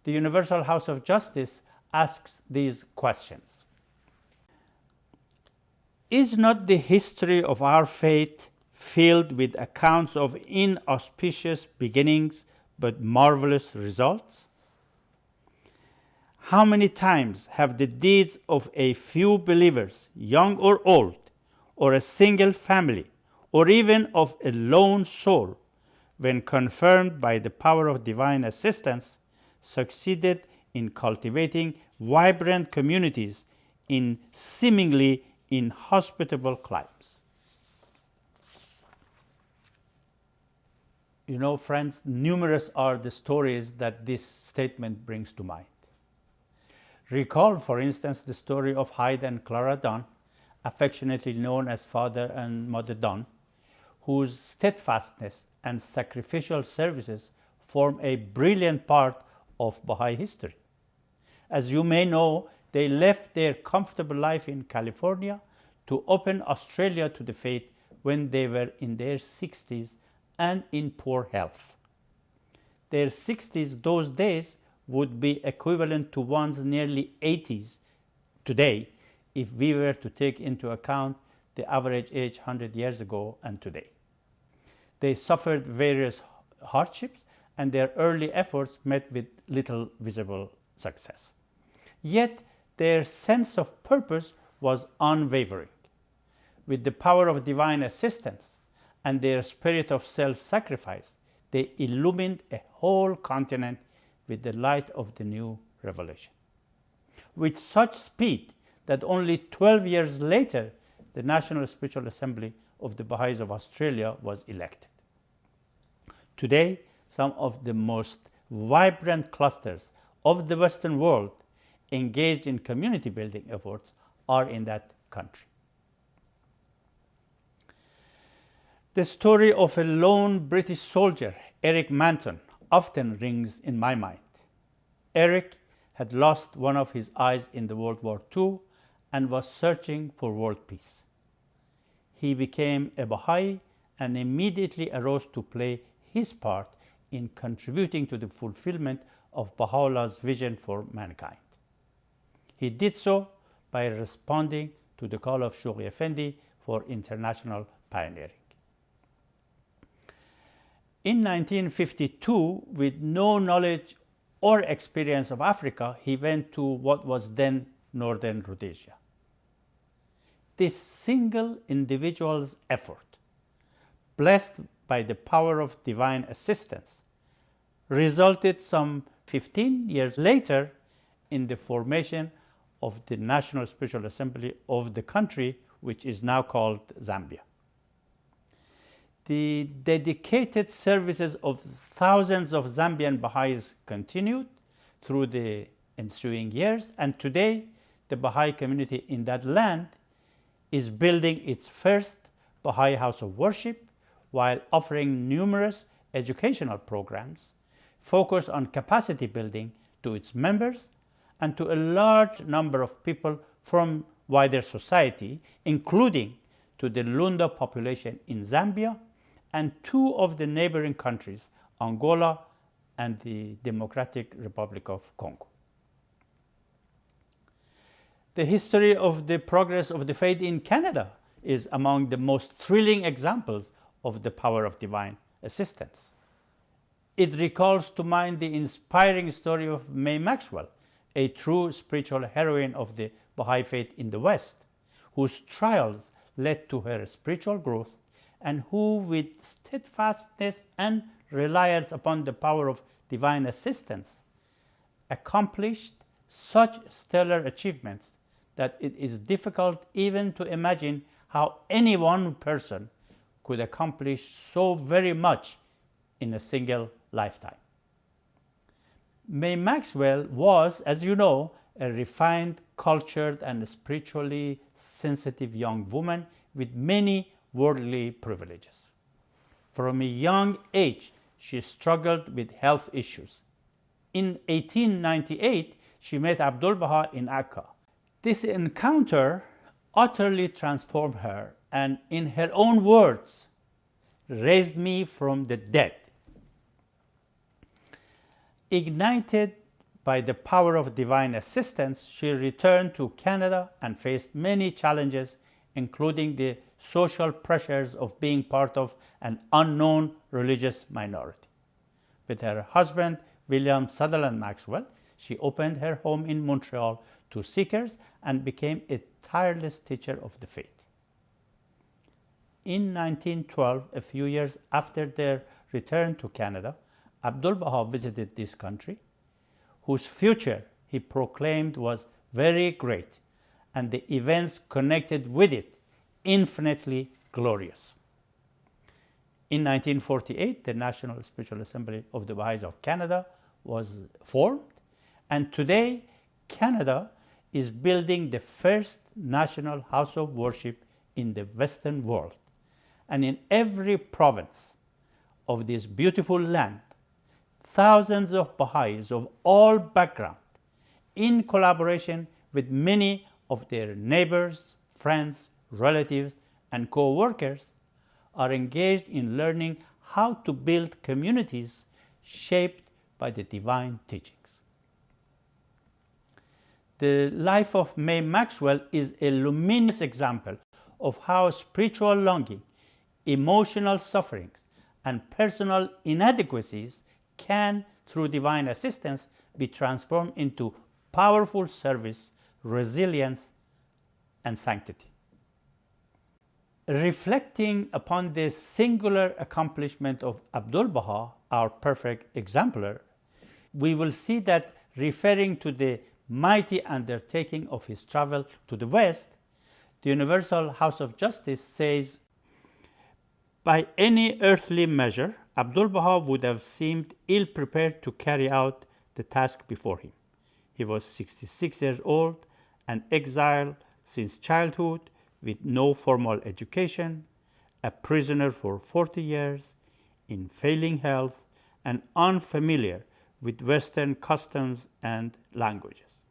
the Universal House of Justice asks these questions. Is not the history of our faith filled with accounts of inauspicious beginnings but marvelous results? How many times have the deeds of a few believers, young or old, or a single family, or even of a lone soul, when confirmed by the power of divine assistance, succeeded in cultivating vibrant communities in seemingly inhospitable climes? You know, friends, numerous are the stories that this statement brings to mind. Recall, for instance, the story of Hyde and Clara Dunn, affectionately known as Father and Mother Dunn, whose steadfastness and sacrificial services form a brilliant part of Baha'i history. As you may know, they left their comfortable life in California to open Australia to the faith when they were in their 60s and in poor health. Their 60s those days would be equivalent to one's nearly 80s today if we were to take into account the average age 100 years ago and today. They suffered various hardships and their early efforts met with little visible success. Yet their sense of purpose was unwavering. With the power of divine assistance and their spirit of self-sacrifice, they illumined a whole continent with the light of the new revelation. With such speed that only 12 years later, the National Spiritual Assembly of the Bahá'ís of Australia was elected. Today, some of the most vibrant clusters of the Western world engaged in community building efforts are in that country. The story of a lone British soldier, Eric Manton, often rings in my mind. Eric had lost one of his eyes in the World War II and was searching for world peace. He became a Baha'i and immediately arose to play his part in contributing to the fulfillment of Baha'u'llah's vision for mankind. He did so by responding to the call of Shoghi Effendi for international pioneering. In 1952, with no knowledge or experience of Africa, he went to what was then northern Rhodesia. This single individual's effort, blessed by the power of divine assistance, resulted some 15 years later in the formation of the National Spiritual Assembly of the country, which is now called Zambia. The dedicated services of thousands of Zambian Baha'is continued through the ensuing years, and today the Baha'i community in that land is building its first Baha'i house of worship while offering numerous educational programs focused on capacity building to its members and to a large number of people from wider society, including to the Lunda population in Zambia and two of the neighboring countries, Angola and the Democratic Republic of Congo. The history of the progress of the faith in Canada is among the most thrilling examples of the power of divine assistance. It recalls to mind the inspiring story of May Maxwell, a true spiritual heroine of the Baha'i faith in the West, whose trials led to her spiritual growth and who, with steadfastness and reliance upon the power of divine assistance, accomplished such stellar achievements that it is difficult even to imagine how any one person could accomplish so very much in a single lifetime. May Maxwell was, as you know, a refined, cultured, and spiritually sensitive young woman with many worldly privileges. From a young age, she struggled with health issues. In 1898, she met Abdul Baha in Accra. This encounter utterly transformed her and, in her own words, raised me from the dead. Ignited by the power of divine assistance, she returned to Canada and faced many challenges, including the social pressures of being part of an unknown religious minority. With her husband, William Sutherland Maxwell, she opened her home in Montreal to seekers and became a tireless teacher of the faith. In 1912, a few years after their return to Canada, Abdul Baha visited this country, whose future he proclaimed was very great, and the events connected with it infinitely glorious. In 1948, the National Spiritual Assembly of the Bahá'ís of Canada was formed, and today Canada is building the first national house of worship in the Western world, And in every province of this beautiful land, thousands of Bahá'ís of all backgrounds, in collaboration with many of their neighbors, friends, relatives, and co-workers, are engaged in learning how to build communities shaped by the divine teachings. The life of May Maxwell is a luminous example of how spiritual longing, emotional sufferings, and personal inadequacies can, through divine assistance, be transformed into powerful service, resilience, and sanctity. Reflecting upon the singular accomplishment of Abdu'l-Baha, our perfect exemplar, we will see that, referring to the mighty undertaking of his travel to the West, the Universal House of Justice says, "By any earthly measure, Abdu'l-Baha would have seemed ill-prepared to carry out the task before him. He was 66 years old, an exile since childhood, with no formal education, a prisoner for 40 years, in failing health, and unfamiliar with Western customs and languages.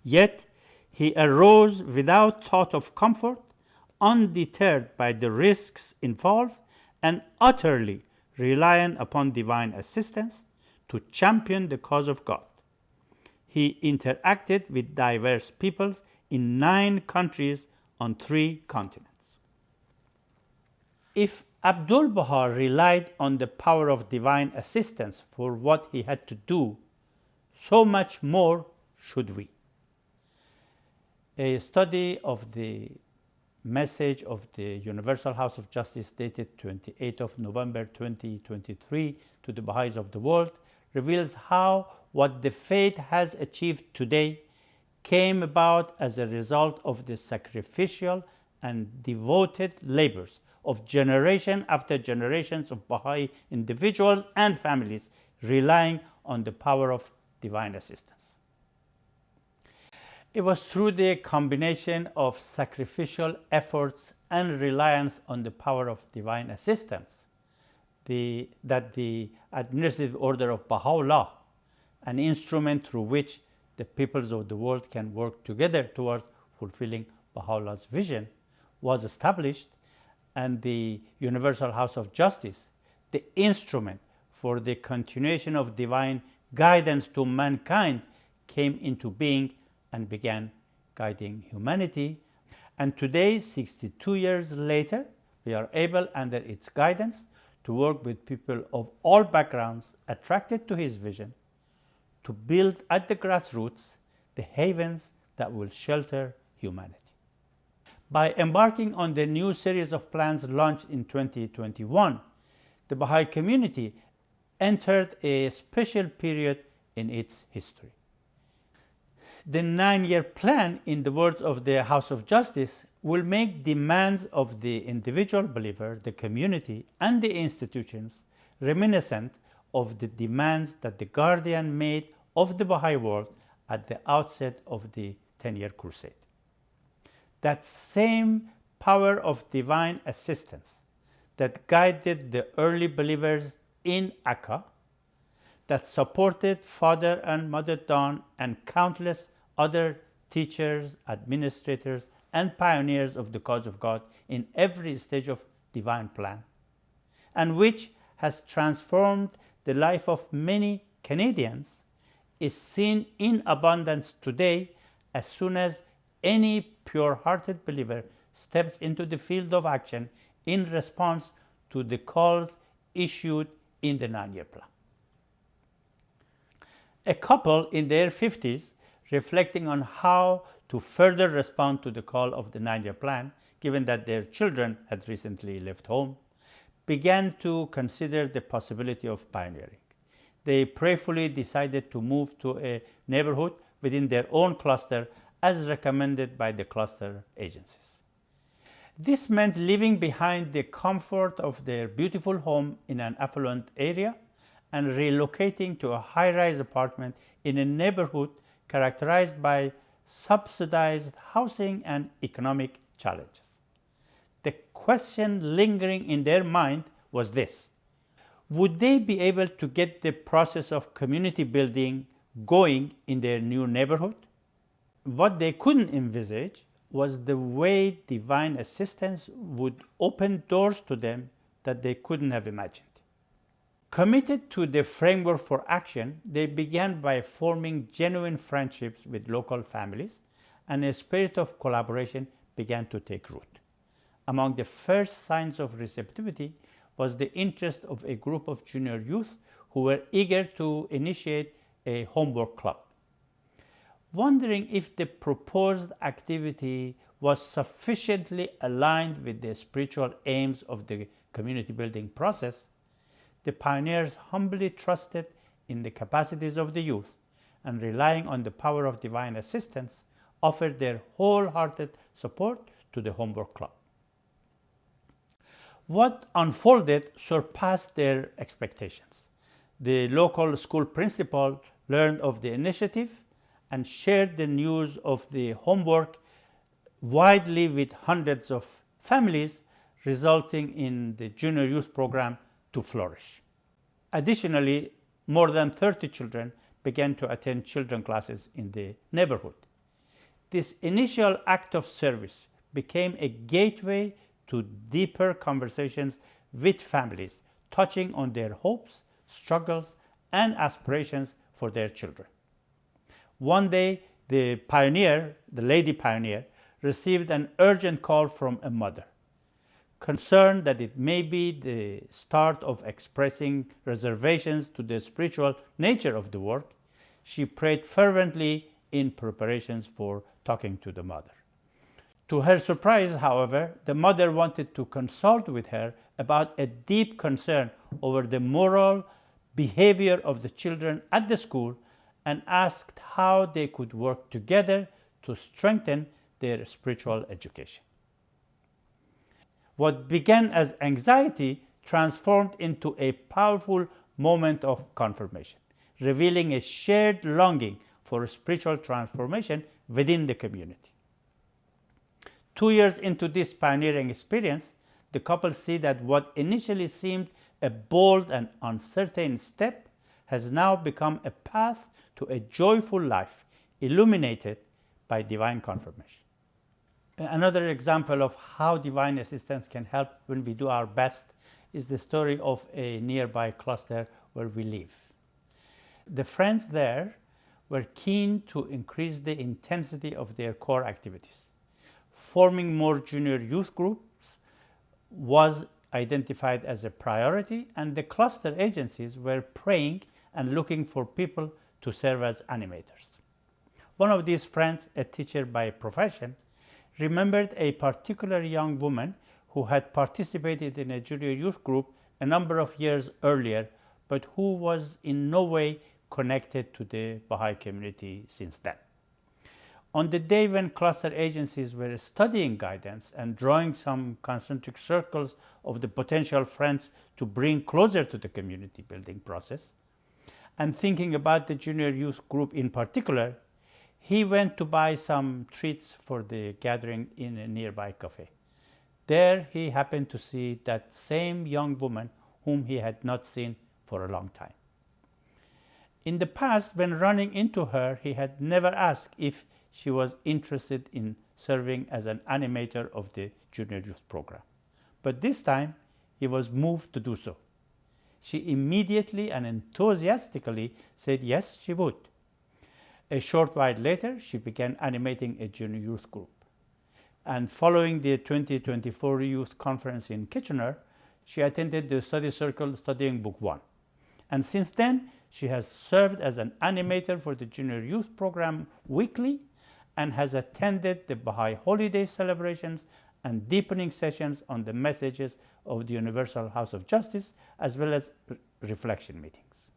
Yet he arose without thought of comfort, undeterred by the risks involved, and utterly reliant upon divine assistance to champion the cause of God. He interacted with diverse peoples in 9 countries on 3 continents." If Abdu'l-Baha relied on the power of divine assistance for what he had to do, so much more should we. A study of the message of the Universal House of Justice dated 28th of November 2023 to the Bahá'ís of the world reveals how what the faith has achieved today came about as a result of the sacrificial and devoted labors of generation after generations of Bahá'í individuals and families relying on the power of divine assistance. It was through the combination of sacrificial efforts and reliance on the power of divine assistance that the administrative order of Baha'u'llah, an instrument through which the peoples of the world can work together towards fulfilling Baha'u'llah's vision, was established, and the Universal House of Justice, the instrument for the continuation of divine guidance to mankind, came into being and began guiding humanity. And today, 62 years later, we are able, under its guidance, to work with people of all backgrounds attracted to his vision, to build at the grassroots the havens that will shelter humanity. By embarking on the new series of plans launched in 2021, the Baha'i community entered a special period in its history. The 9-year plan, in the words of the House of Justice, will make demands of the individual believer, the community, and the institutions reminiscent of the demands that the Guardian made of the Baha'i world at the outset of the 10-year crusade. That same power of divine assistance that guided the early believers in Akka, that supported Father and Mother Dawn and countless other teachers, administrators, and pioneers of the cause of God in every stage of divine plan, and which has transformed the life of many Canadians, is seen in abundance today as soon as any pure-hearted believer steps into the field of action in response to the calls issued in the 9-year plan. A couple in their 50s, reflecting on how to further respond to the call of the 9-year plan, given that their children had recently left home, began to consider the possibility of pioneering. They prayerfully decided to move to a neighborhood within their own cluster as recommended by the cluster agencies. This meant leaving behind the comfort of their beautiful home in an affluent area and relocating to a high-rise apartment in a neighborhood characterized by subsidized housing and economic challenges. the question lingering in their mind was this: would they be able to get the process of community building going in their new neighborhood? What they couldn't envisage was the way divine assistance would open doors to them that they couldn't have imagined. Committed to the framework for action, they began by forming genuine friendships with local families, and a spirit of collaboration began to take root. Among the first signs of receptivity was the interest of a group of junior youth who were eager to initiate a homework club. Wondering if the proposed activity was sufficiently aligned with the spiritual aims of the community building process, the pioneers humbly trusted in the capacities of the youth and, relying on the power of divine assistance, offered their wholehearted support to the homework club. What unfolded surpassed their expectations. The local school principal learned of the initiative and shared the news of the homework widely with hundreds of families, resulting in the junior youth program to flourish. Additionally, more than 30 children began to attend children classes in the neighborhood. This initial act of service became a gateway to deeper conversations with families, touching on their hopes, struggles, and aspirations for their children. One day, the lady pioneer, received an urgent call from a mother. Concerned that it may be the start of expressing reservations to the spiritual nature of the work, she prayed fervently in preparations for talking to the mother. To her surprise, however, the mother wanted to consult with her about a deep concern over the moral behavior of the children at the school, and asked how they could work together to strengthen their spiritual education. What began as anxiety transformed into a powerful moment of confirmation, revealing a shared longing for spiritual transformation within the community. 2 years into this pioneering experience, the couple see that what initially seemed a bold and uncertain step has now become a path to a joyful life, illuminated by divine confirmation. Another example of how divine assistance can help when we do our best is the story of a nearby cluster where we live. The friends there were keen to increase the intensity of their core activities. Forming more junior youth groups was identified as a priority, and the cluster agencies were praying and looking for people to serve as animators. One of these friends, a teacher by profession, remembered a particular young woman who had participated in a junior youth group a number of years earlier, but who was in no way connected to the Baha'i community since then. On the day when cluster agencies were studying guidance and drawing some concentric circles of the potential friends to bring closer to the community building process, and thinking about the junior youth group in particular, he went to buy some treats for the gathering in a nearby cafe. There he happened to see that same young woman whom he had not seen for a long time. In the past, when running into her, he had never asked if she was interested in serving as an animator of the junior youth program. But this time, he was moved to do so. She immediately and enthusiastically said yes, she would. A short while later, she began animating a junior youth group. And following the 2024 Youth Conference in Kitchener, she attended the study circle studying Book 1. And since then, she has served as an animator for the junior youth program weekly and has attended the Baha'i holiday celebrations and deepening sessions on the messages of the Universal House of Justice, as well as reflection meetings.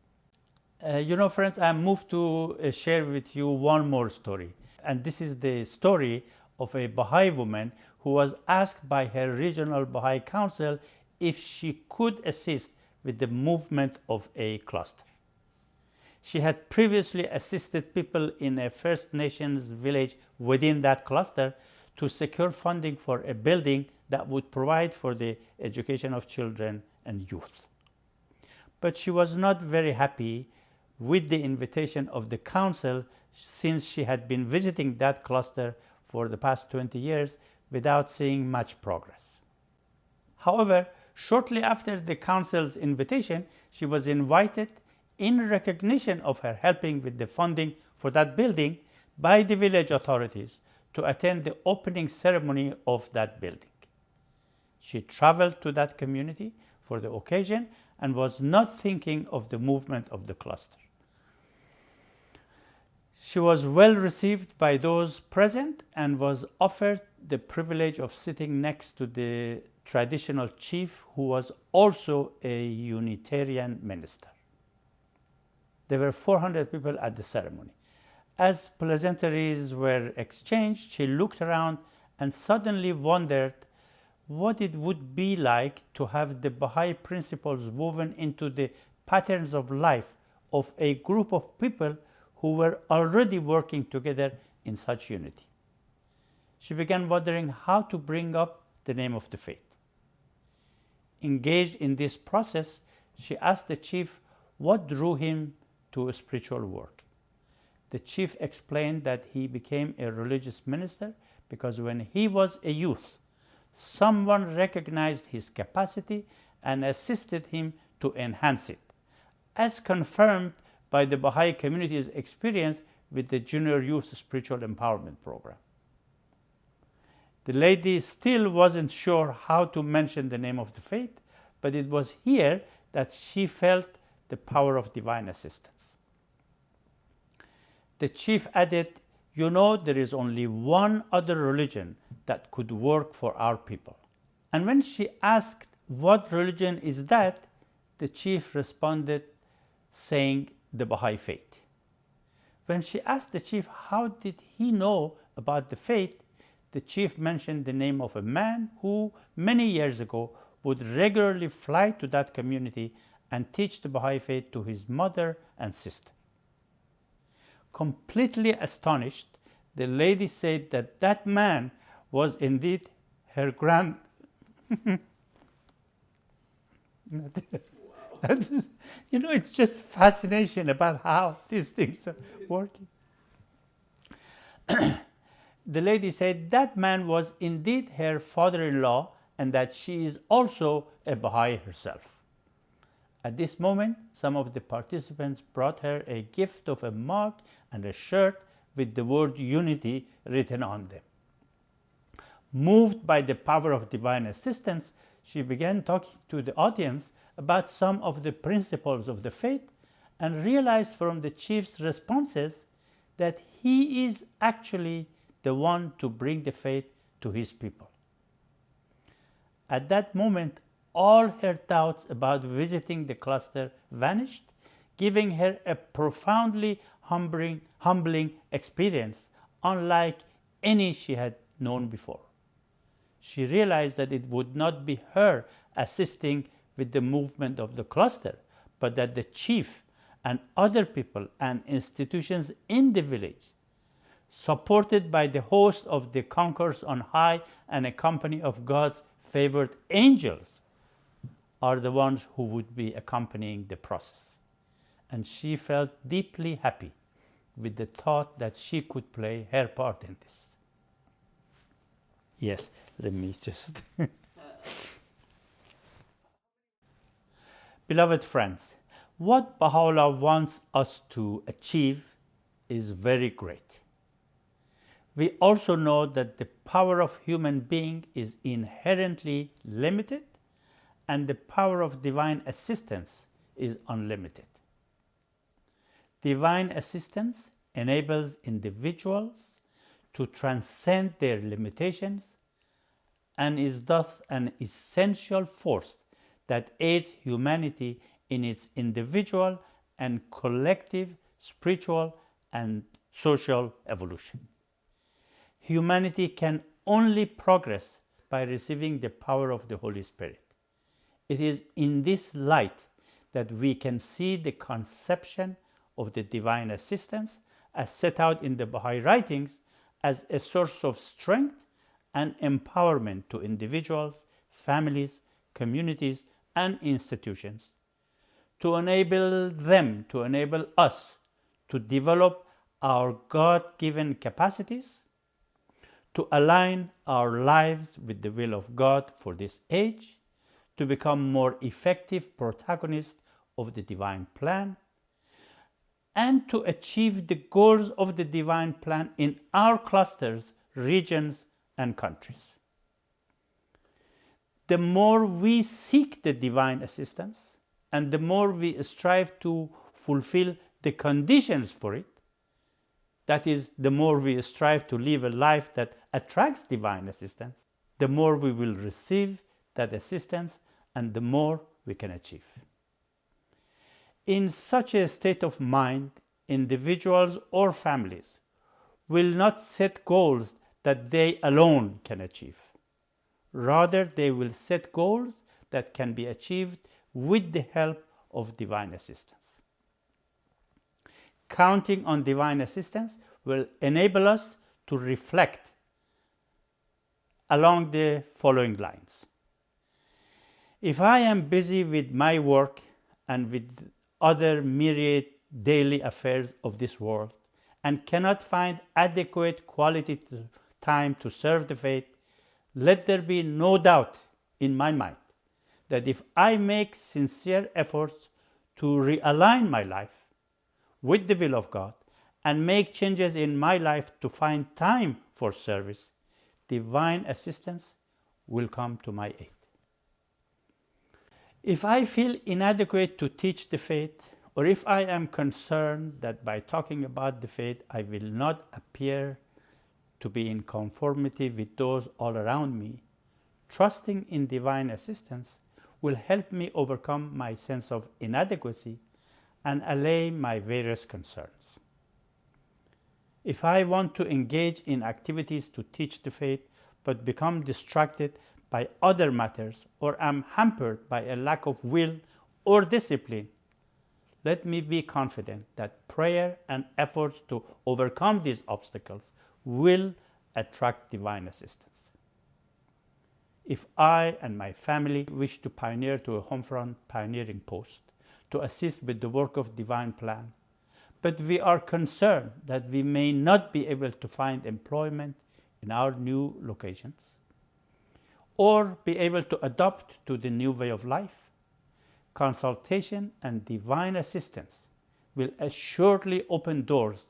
Friends, I am moved to share with you one more story. And this is the story of a Baha'i woman who was asked by her regional Baha'i council if she could assist with the movement of a cluster. She had previously assisted people in a First Nations village within that cluster to secure funding for a building that would provide for the education of children and youth. But she was not very happy with the invitation of the council, since she had been visiting that cluster for the past 20 years without seeing much progress. However, shortly after the council's invitation, she was invited, in recognition of her helping with the funding for that building, by the village authorities to attend the opening ceremony of that building. She traveled to that community for the occasion and was not thinking of the movement of the cluster. She was well received by those present and was offered the privilege of sitting next to the traditional chief, who was also a Unitarian minister. There were 400 people at the ceremony. As pleasantries were exchanged, she looked around and suddenly wondered what it would be like to have the Baha'i principles woven into the patterns of life of a group of people who were already working together in such unity. She began wondering how to bring up the name of the faith. Engaged in this process, she asked the chief what drew him to spiritual work. The chief explained that he became a religious minister because when he was a youth, someone recognized his capacity and assisted him to enhance it, as confirmed by the Baha'i community's experience with the Junior Youth Spiritual Empowerment Program. The lady still wasn't sure how to mention the name of the faith, but it was here that she felt the power of divine assistance. The chief added, "You know, there is only one other religion that could work for our people." And when she asked, "What religion is that?" the chief responded, saying, "The Baha'i faith." When she asked the chief how did he know about the faith, the chief mentioned the name of a man who, many years ago, would regularly fly to that community and teach the Baha'i faith to his mother and sister. Completely astonished, the lady said that that man was indeed her it's just fascination about how these things are working. The lady said that man was indeed her father-in-law and that she is also a Baha'i herself. At this moment, some of the participants brought her a gift of a mug and a shirt with the word unity written on them. Moved by the power of divine assistance, she began talking to the audience about some of the principles of the faith and realized from the chief's responses that he is actually the one to bring the faith to his people. At that moment, all her doubts about visiting the cluster vanished, giving her a profoundly humbling experience, unlike any she had known before. She realized that it would not be her assisting with the movement of the cluster, but that the chief and other people and institutions in the village, supported by the host of the conquerors on high and a company of God's favored angels, are the ones who would be accompanying the process. And she felt deeply happy with the thought that she could play her part in this. Yes, let me just... Beloved friends, what Baha'u'llah wants us to achieve is very great. We also know that the power of human being is inherently limited and the power of divine assistance is unlimited. Divine assistance enables individuals to transcend their limitations and is thus an essential force that aids humanity in its individual and collective spiritual and social evolution. Humanity can only progress by receiving the power of the Holy Spirit. It is in this light that we can see the conception of the divine assistance as set out in the Baha'i writings as a source of strength and empowerment to individuals, families, communities, and institutions, to enable us to develop our God-given capacities, to align our lives with the will of God for this age, to become more effective protagonists of the divine plan, and to achieve the goals of the divine plan in our clusters, regions, and countries. The more we seek the divine assistance, and the more we strive to fulfill the conditions for it, that is, the more we strive to live a life that attracts divine assistance, the more we will receive that assistance and the more we can achieve. In such a state of mind, individuals or families will not set goals that they alone can achieve. Rather, they will set goals that can be achieved with the help of divine assistance. Counting on divine assistance will enable us to reflect along the following lines. If I am busy with my work and with other myriad daily affairs of this world and cannot find adequate quality time to serve the faith, let there be no doubt in my mind that if I make sincere efforts to realign my life with the will of God and make changes in my life to find time for service, divine assistance will come to my aid. If I feel inadequate to teach the faith, or if I am concerned that by talking about the faith I will not appear to be in conformity with those all around me, trusting in divine assistance will help me overcome my sense of inadequacy and allay my various concerns. If I want to engage in activities to teach the faith but become distracted by other matters or am hampered by a lack of will or discipline, let me be confident that prayer and efforts to overcome these obstacles will attract divine assistance. If I and my family wish to pioneer to a homefront pioneering post to assist with the work of divine plan, but we are concerned that we may not be able to find employment in our new locations or be able to adapt to the new way of life, consultation and divine assistance will assuredly open doors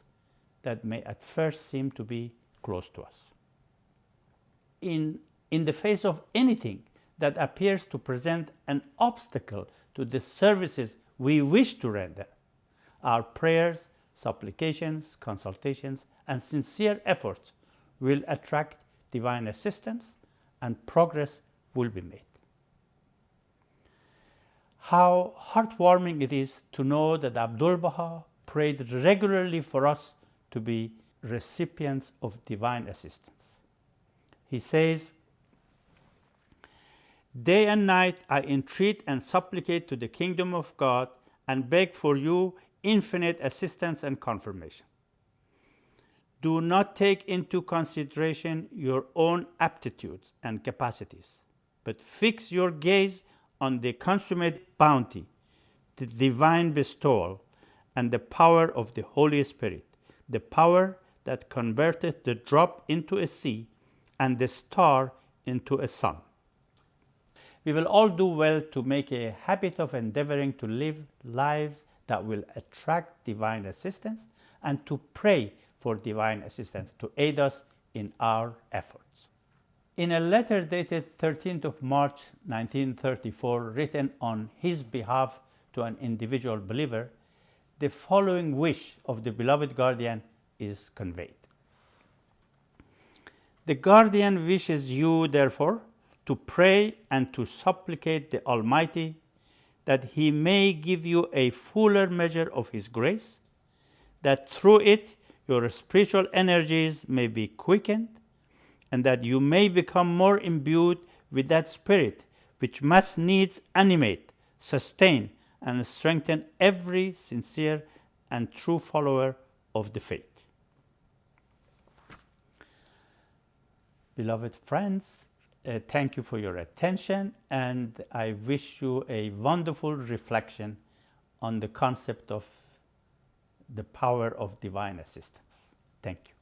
that may at first seem to be closed to us. In the face of anything that appears to present an obstacle to the services we wish to render, our prayers, supplications, consultations, and sincere efforts will attract divine assistance and progress will be made. How heartwarming it is to know that Abdul Baha prayed regularly for us to be recipients of divine assistance. He says, "Day and night I entreat and supplicate to the kingdom of God and beg for you infinite assistance and confirmation. Do not take into consideration your own aptitudes and capacities, but fix your gaze on the consummate bounty, the divine bestowal, and the power of the Holy Spirit, the power that converted the drop into a sea and the star into a sun." We will all do well to make a habit of endeavoring to live lives that will attract divine assistance and to pray for divine assistance to aid us in our efforts. In a letter dated 13th of March 1934, written on his behalf to an individual believer, the following wish of the beloved guardian is conveyed. The guardian wishes you, therefore, to pray and to supplicate the Almighty that He may give you a fuller measure of His grace, that through it your spiritual energies may be quickened, and that you may become more imbued with that Spirit which must needs animate, sustain, and strengthen every sincere and true follower of the faith. Beloved friends, thank you for your attention, and I wish you a wonderful reflection on the concept of the power of divine assistance. Thank you.